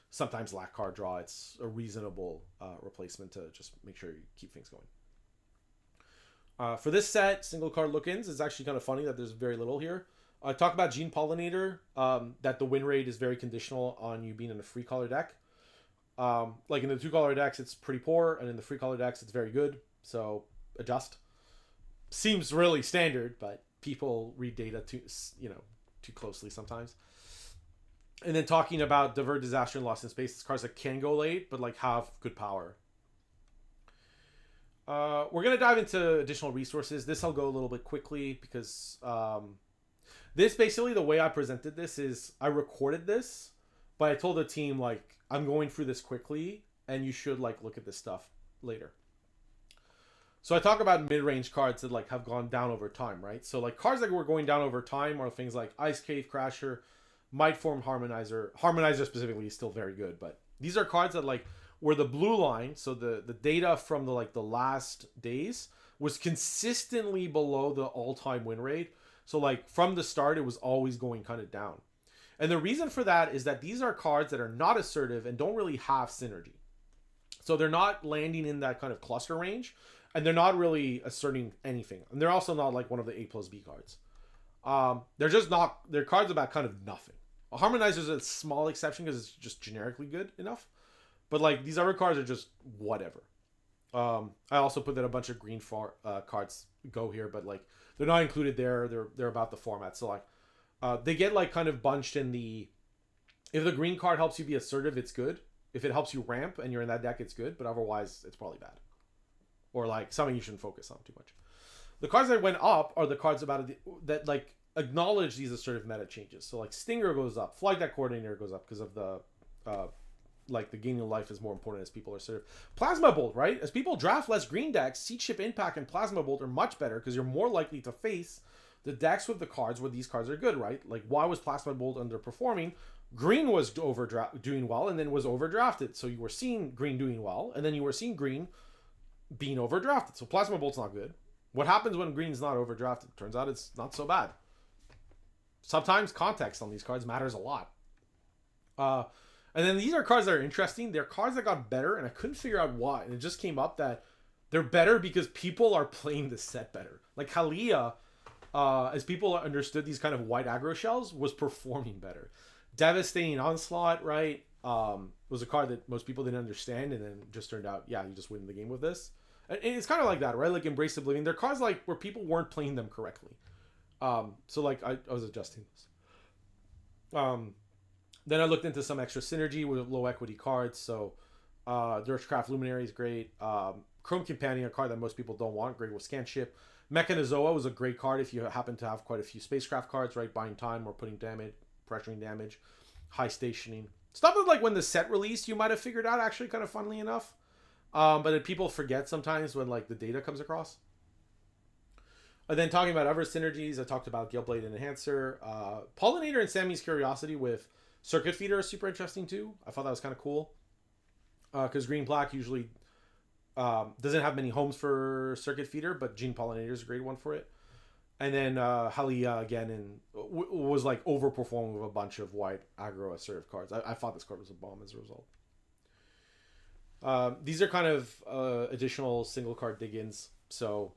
sometimes lack card draw. It's a reasonable replacement to just make sure you keep things going. For this set, single card look-ins, it's actually kind of funny that there's very little here. I talk about Gene Pollinator, that the win rate is very conditional on you being in a free color deck. Like in the 2-color decks, it's pretty poor, and in the 3-color decks, it's very good. So adjust. Seems really standard, but people read data too closely sometimes. And then talking about Divert, Disaster, and Lost in Space, it's cards that can go late, but like have good power. We're gonna dive into additional resources. This I'll go a little bit quickly because this basically, the way I presented this is I recorded this, but I told the team like I'm going through this quickly, and you should like look at this stuff later. So I talk about mid-range cards that like have gone down over time, right? So like cards that were going down over time are things like Ice Cave Crasher, Might Form Harmonizer. Harmonizer specifically is still very good, but these are cards that like where the blue line, so the data from the like the last days was consistently below the all-time win rate. So like from the start, it was always going kind of down. And the reason for that is that these are cards that are not assertive and don't really have synergy. So they're not landing in that kind of cluster range, and they're not really asserting anything. And they're also not like one of the A+B cards. They're just not, they're cards about kind of nothing. A Harmonizer is a small exception because it's just generically good enough. But like these other cards are just whatever. I also put that a bunch of green cards go here, but like they're not included there. They're about the format. So like they get like kind of bunched in the, if the green card helps you be assertive, it's good. If it helps you ramp and you're in that deck, it's good. But otherwise, it's probably bad. Or like something you shouldn't focus on too much. The cards that went up are the cards about that like acknowledge these assertive meta changes. So like Stinger goes up, Flight Deck Coordinator goes up because of the like the gaining of life is more important as people are assertive. Plasma Bolt, right? As people draft less green decks, Seed Ship Impact and Plasma Bolt are much better because you're more likely to face the decks with the cards where these cards are good, right? Like why was Plasma Bolt underperforming? Green was doing well and then was overdrafted. So you were seeing green doing well, and then you were seeing green being overdrafted. So Plasma Bolt's not good. What happens when green's not overdrafted? Turns out it's not so bad. Sometimes context on these cards matters a lot. And then these are cards that are interesting. They're cards that got better, and I couldn't figure out why. And it just came up that they're better because people are playing the set better. Like Halia, as people understood these kind of white aggro shells, was performing better. Devastating Onslaught, right? Was a card that most people didn't understand, and then just turned out, yeah, you just win the game with this. And it's kind of like that, right? Like Embrace Oblivion. They're cards like where people weren't playing them correctly. So like I was adjusting this. Then I looked into some extra synergy with low equity cards. So Dirtcraft Luminary is great. Chrome Companion, a card that most people don't want. Great with Scanship. Mechanizoa was a great card if you happen to have quite a few spacecraft cards, right? Buying time or putting damage, pressuring damage, high stationing. Stuff that like when the set released, you might have figured out actually kind of funnily enough. But then people forget sometimes when like the data comes across. And then talking about other synergies, I talked about Galeblade and Enhancer. Pollinator and Sammy's Curiosity with Circuit Feeder is super interesting too. I thought that was kind of cool. Because green black usually Doesn't have many homes for Circuit Feeder, but Gene Pollinator is a great one for it. And then Halia again was like overperforming with a bunch of white aggro assertive cards. I thought this card was a bomb as a result. These are kind of additional single card dig-ins. So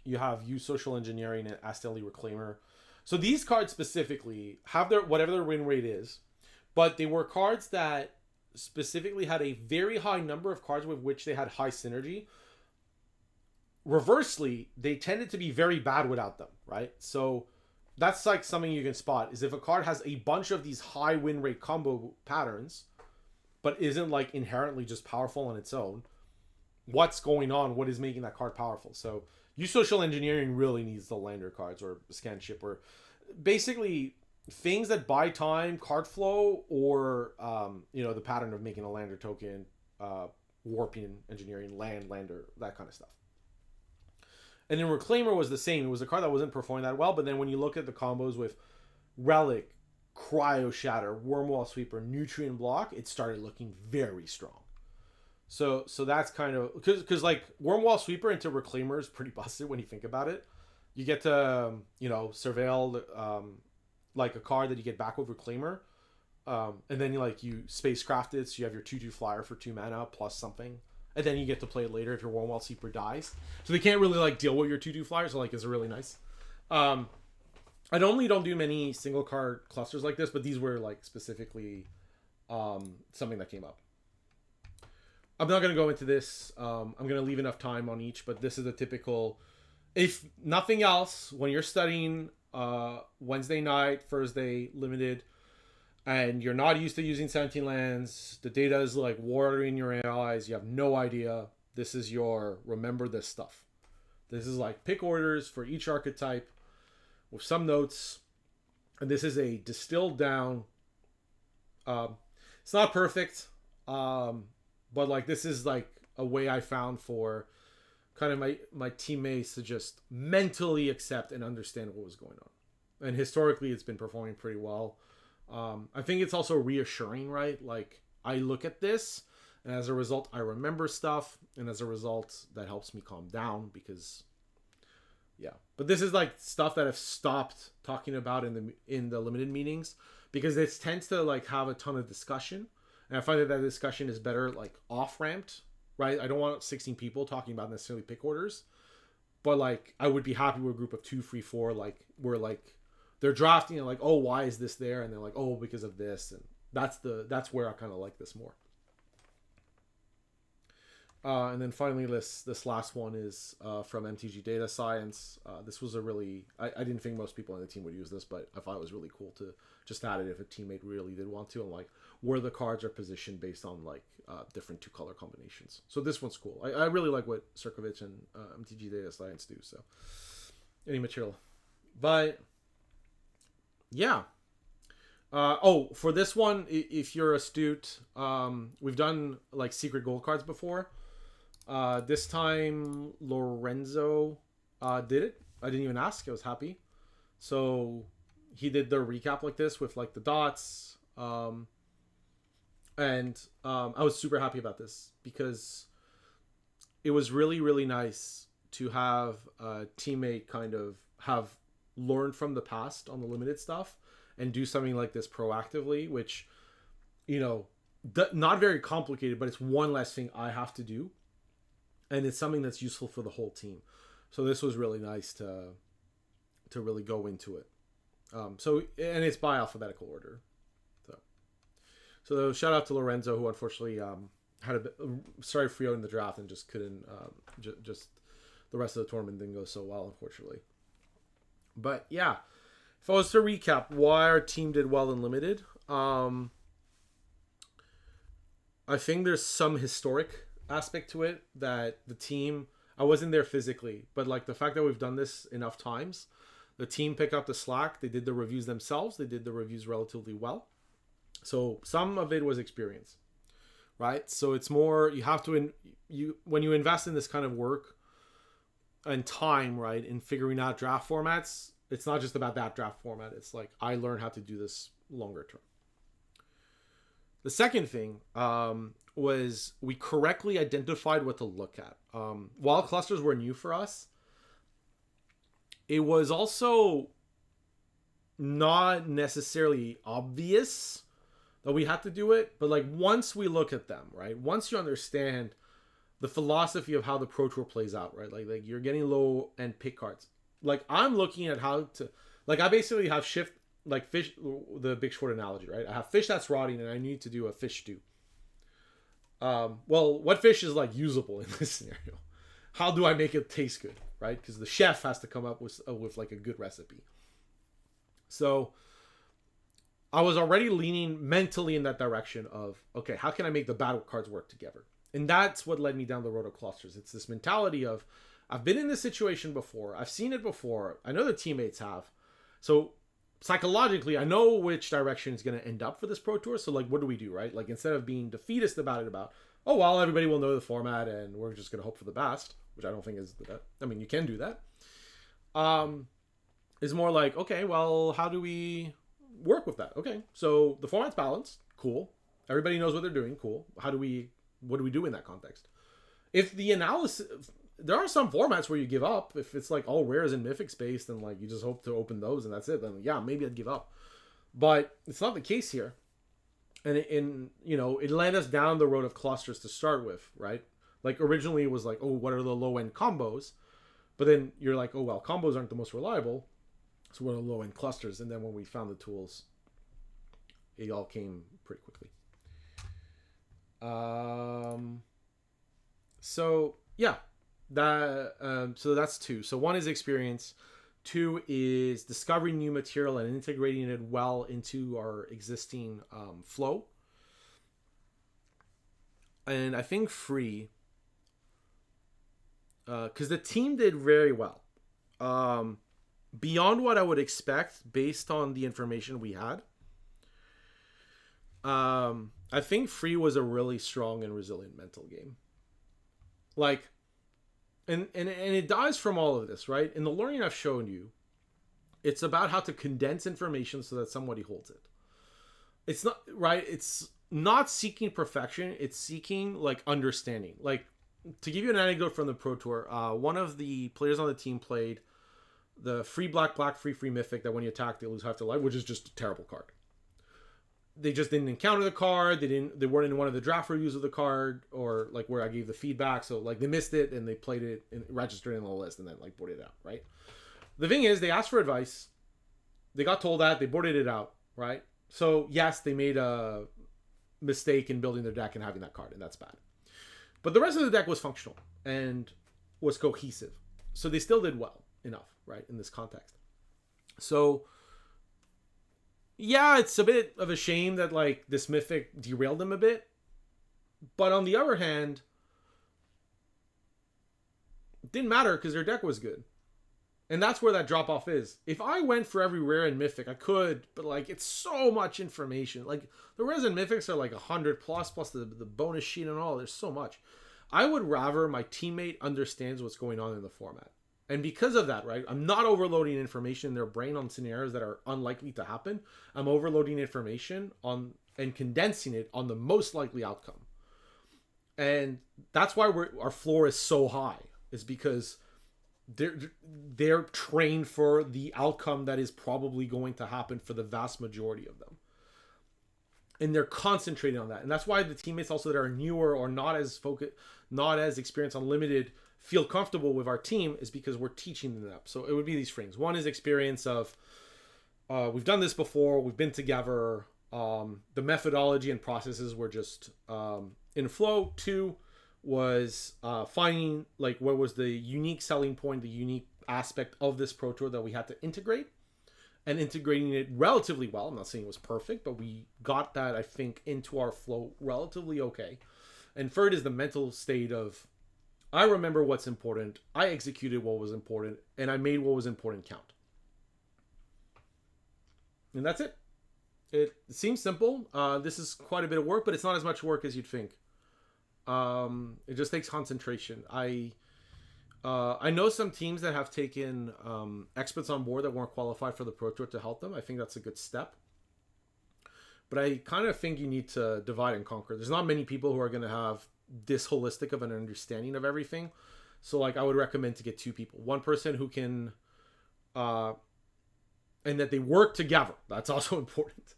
you have Use Social Engineering and Accidentally Reclaimer. So these cards specifically have their whatever their win rate is, but they were cards that specifically had a very high number of cards with which they had high synergy. Reversely, they tended to be very bad without them, right? So that's like something you can spot, is if a card has a bunch of these high win rate combo patterns, but isn't like inherently just powerful on its own, what's going on? What is making that card powerful? So Use Social Engineering really needs the lander cards or Scan Ship, or basically things that buy time, card flow, or the pattern of making a lander token, warping engineering, lander, that kind of stuff. And then Reclaimer was the same. It was a card that wasn't performing that well, but then when you look at the combos with Relic, Cryo Shatter, Wormwall Sweeper, Nutrient Block, it started looking very strong. So that's kind of because like Wormwall Sweeper into Reclaimer is pretty busted when you think about it. You get to surveil like a card that you get back with Reclaimer, and then you spacecraft it, so you have your 2/2 flyer for 2 mana plus something. And then you get to play it later if your Wormwall Sweeper dies. So they can't really deal with your 2/2 flyers. So it's really nice. I normally don't do many single card clusters like this, but these were specifically something that came up. I'm not going to go into this. I'm going to leave enough time on each, but this is a typical, if nothing else, when you're studying Wednesday night, Thursday limited, and you're not used to using 17 lands, the data is watering your eyes, you have no idea, this is your remember this stuff. This is pick orders for each archetype with some notes, and this is a distilled down, it's not perfect, but this is a way I found for kind of my teammates to just mentally accept and understand what was going on. And historically it's been performing pretty well. I think it's also reassuring, right? I look at this, and as a result, I remember stuff, and as a result, that helps me calm down because, yeah. But this is stuff that I've stopped talking about in the limited meetings because it tends to have a ton of discussion, and I find that discussion is better off ramped, right? I don't want 16 people talking about necessarily pick orders, but I would be happy with a group of 2, 3, 4, where they're drafting and oh, why is this there? And they're oh, because of this. And that's where I kind of like this more. And then finally, this last one is from MTG Data Science. This was I didn't think most people on the team would use this, but I thought it was really cool to just add it if a teammate really did want to, and where the cards are positioned based on different 2-color combinations. So this one's cool. I really like what Sirkovich and MTG Data Science do. So any material, but yeah. For this one, if you're astute, we've done secret gold cards before. This time Lorenzo did it. I didn't even ask. I was happy. So he did the recap like this with the dots. And I was super happy about this because it was really, really nice to have a teammate kind of have learned from the past on the limited stuff and do something like this proactively, which, not very complicated, but it's one less thing I have to do. And it's something that's useful for the whole team. So this was really nice to really go into it. And it's by alphabetical order. So shout out to Lorenzo, who unfortunately started free in the draft and just couldn't, just the rest of the tournament didn't go so well, unfortunately. But yeah, if I was to recap why our team did well in limited, I think there's some historic aspect to it that the team, I wasn't there physically, but the fact that we've done this enough times, the team picked up the slack. They did the reviews themselves. They did the reviews relatively well. So some of it was experience, right? So it's more, you have to, when you invest in this kind of work and time, right, in figuring out draft formats, it's not just about that draft format. It's I learned how to do this longer term. The second thing was we correctly identified what to look at. While clusters were new for us, it was also not necessarily obvious that we had to do it. But like once we look at them, right? Once you understand the philosophy of how the Pro Tour plays out, right? Like you're getting low end pick cards. Like I'm looking at how to, like I basically have shift, like fish, the Big Short analogy, right? I have fish that's rotting and I need to do a fish stew. Well, what fish is like usable in this scenario? How do I make it taste good, right? Because the chef has to come up with like a good recipe. So I was already leaning mentally in that direction of, okay, how can I make the battle cards work together? And that's what led me down the road of clusters. It's this mentality of, I've been in this situation before. I've seen it before. I know the teammates have. So psychologically, I know which direction is going to end up for this Pro Tour. So like, what do we do, right? Like instead of being defeatist about it, oh, well, everybody will know the format and we're just going to hope for the best, which I don't think is the best. I mean, you can do that. Is more like, okay, well, how do we work with that? Okay, so the format's balanced. Cool. Everybody knows what they're doing. Cool. What do we do in that context? If the analysis, there are some formats where you give up. If it's like all rares and mythics based and like you just hope to open those and that's it, then yeah, maybe I'd give up. But it's not the case here. And it led us down the road of clusters to start with, right? Like originally it was like, oh, what are the low end combos? But then you're like, oh, well, combos aren't the most reliable. So what are low end clusters? And then when we found the tools, it all came pretty quickly. So yeah, so that's two. So one is experience. Two is discovering new material and integrating it well into our existing flow. And I think free, because the team did very well. Beyond what I would expect based on the information we had. I think free was a really strong and resilient mental game. Like, and it dies from all of this, right? In the learning I've shown you, it's about how to condense information so that somebody holds it. It's not, right? It's not seeking perfection. It's seeking, like, understanding. Like, to give you an anecdote from the Pro Tour, one of the players on the team played the free black free mythic that when you attack they lose half their life, which is just a terrible card. They just didn't encounter the card. They weren't in one of the draft reviews of the card, or like where I gave the feedback. So like they missed it and they played it and registered it in the list and then like boarded it out, right? The thing is, they asked for advice. They got told that, they boarded it out, right? So yes, they made a mistake in building their deck and having that card, and that's bad. But the rest of the deck was functional and was cohesive. So they still did well enough, right, in this context. So yeah, it's a bit of a shame that like this mythic derailed them a bit. But on the other hand, it didn't matter because their deck was good. And that's where that drop off is. If I went for every rare and mythic, I could, but like it's so much information. Like the rares and mythics are like 100 plus the bonus sheet and all. There's so much. I would rather my teammate understands what's going on in the format. And because of that, right, I'm not overloading information in their brain on scenarios that are unlikely to happen. I'm overloading information on and condensing it on the most likely outcome. And that's why our floor is so high, is because they're trained for the outcome that is probably going to happen for the vast majority of them. And they're concentrating on that. And that's why the teammates also that are newer or not as focused, not as experienced on limited feel comfortable with our team, is because we're teaching them that. So it would be these things. One is experience of, we've done this before, we've been together, the methodology and processes were just in flow. Two was finding like what was the unique selling point, the unique aspect of this Pro Tour that we had to integrate, and integrating it relatively well. I'm not saying it was perfect, but we got that, I think, into our flow relatively okay. And third is the mental state of, I remember what's important, I executed what was important, and I made what was important count. And that's it. It seems simple. This is quite a bit of work, but it's not as much work as you'd think. It just takes concentration. I know some teams that have taken experts on board that weren't qualified for the Pro Tour to help them. I think that's a good step. But I kind of think you need to divide and conquer. There's not many people who are going to have this holistic of an understanding of everything. So like I would recommend to get 2 people. One person who can and that they work together. That's also important.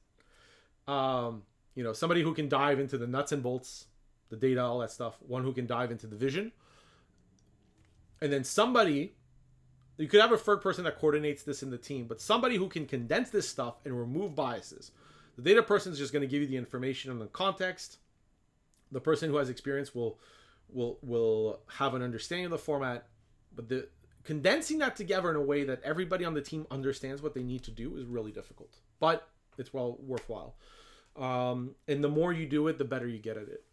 Somebody who can dive into the nuts and bolts, the data, all that stuff. One who can dive into the vision. And then somebody, you could have a third person that coordinates this in the team, but somebody who can condense this stuff and remove biases. The data person is just going to give you the information and the context. The person who has experience will have an understanding of the format, but the condensing that together in a way that everybody on the team understands what they need to do is really difficult, but it's worthwhile. And the more you do it, the better you get at it.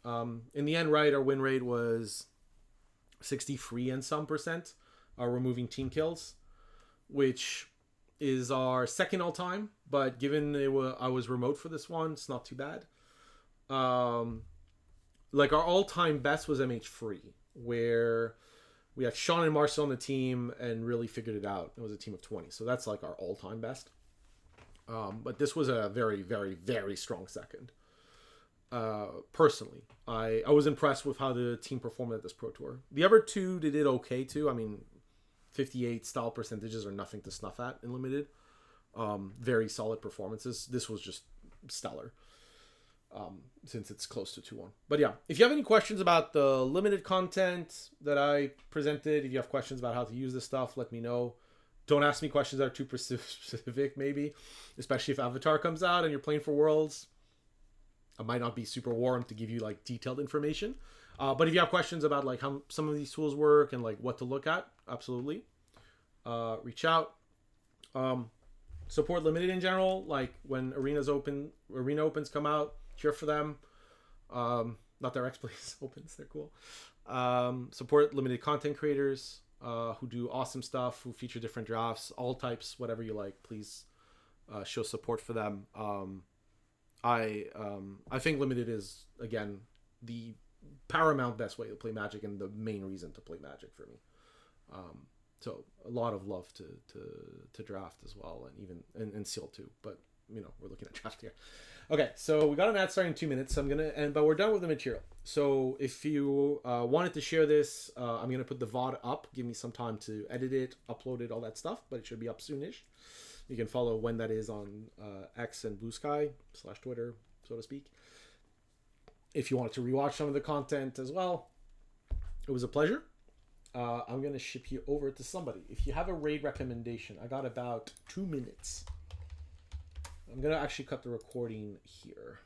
In the end, right, our win rate was 63 and some %, removing team kills, which is our second all time. But given I was remote for this one, it's not too bad. Like our all time best was MH3, where we had Sean and Marcel on the team and really figured it out. It was a team of 20, so that's like our all time best. But this was a very, very, very strong second. Personally, I was impressed with how the team performed at this Pro Tour. The other 2 did it okay too. I mean, 58 style percentages are nothing to snuff at in limited. Very solid performances. This was just stellar. Since it's close to 2-1. But yeah, if you have any questions about the limited content that I presented, if you have questions about how to use this stuff, let me know. Don't ask me questions that are too specific, maybe, especially if Avatar comes out and you're playing for Worlds. I might not be super warm to give you like detailed information. But if you have questions about like how some of these tools work and like what to look at, absolutely. Reach out. Support limited in general. Like when arena opens come out, cheer for them. Not their X-Plays opens, they're cool. Support limited content creators who do awesome stuff, who feature different drafts, all types, whatever you like. Please show support for them. I think limited is, again, the paramount best way to play Magic and the main reason to play Magic for me. So a lot of love to draft as well, and even and seal too. But we're looking at draft here. Okay, so we got an ad starting in 2 minutes. So I'm gonna but we're done with the material. So if you wanted to share this, I'm gonna put the VOD up. Give me some time to edit it, upload it, all that stuff. But it should be up soonish. You can follow when that is on X and Blue Sky / Twitter, so to speak. If you wanted to rewatch some of the content as well, it was a pleasure. I'm gonna ship you over to somebody. If you have a raid recommendation, I got about 2 minutes. I'm gonna actually cut the recording here.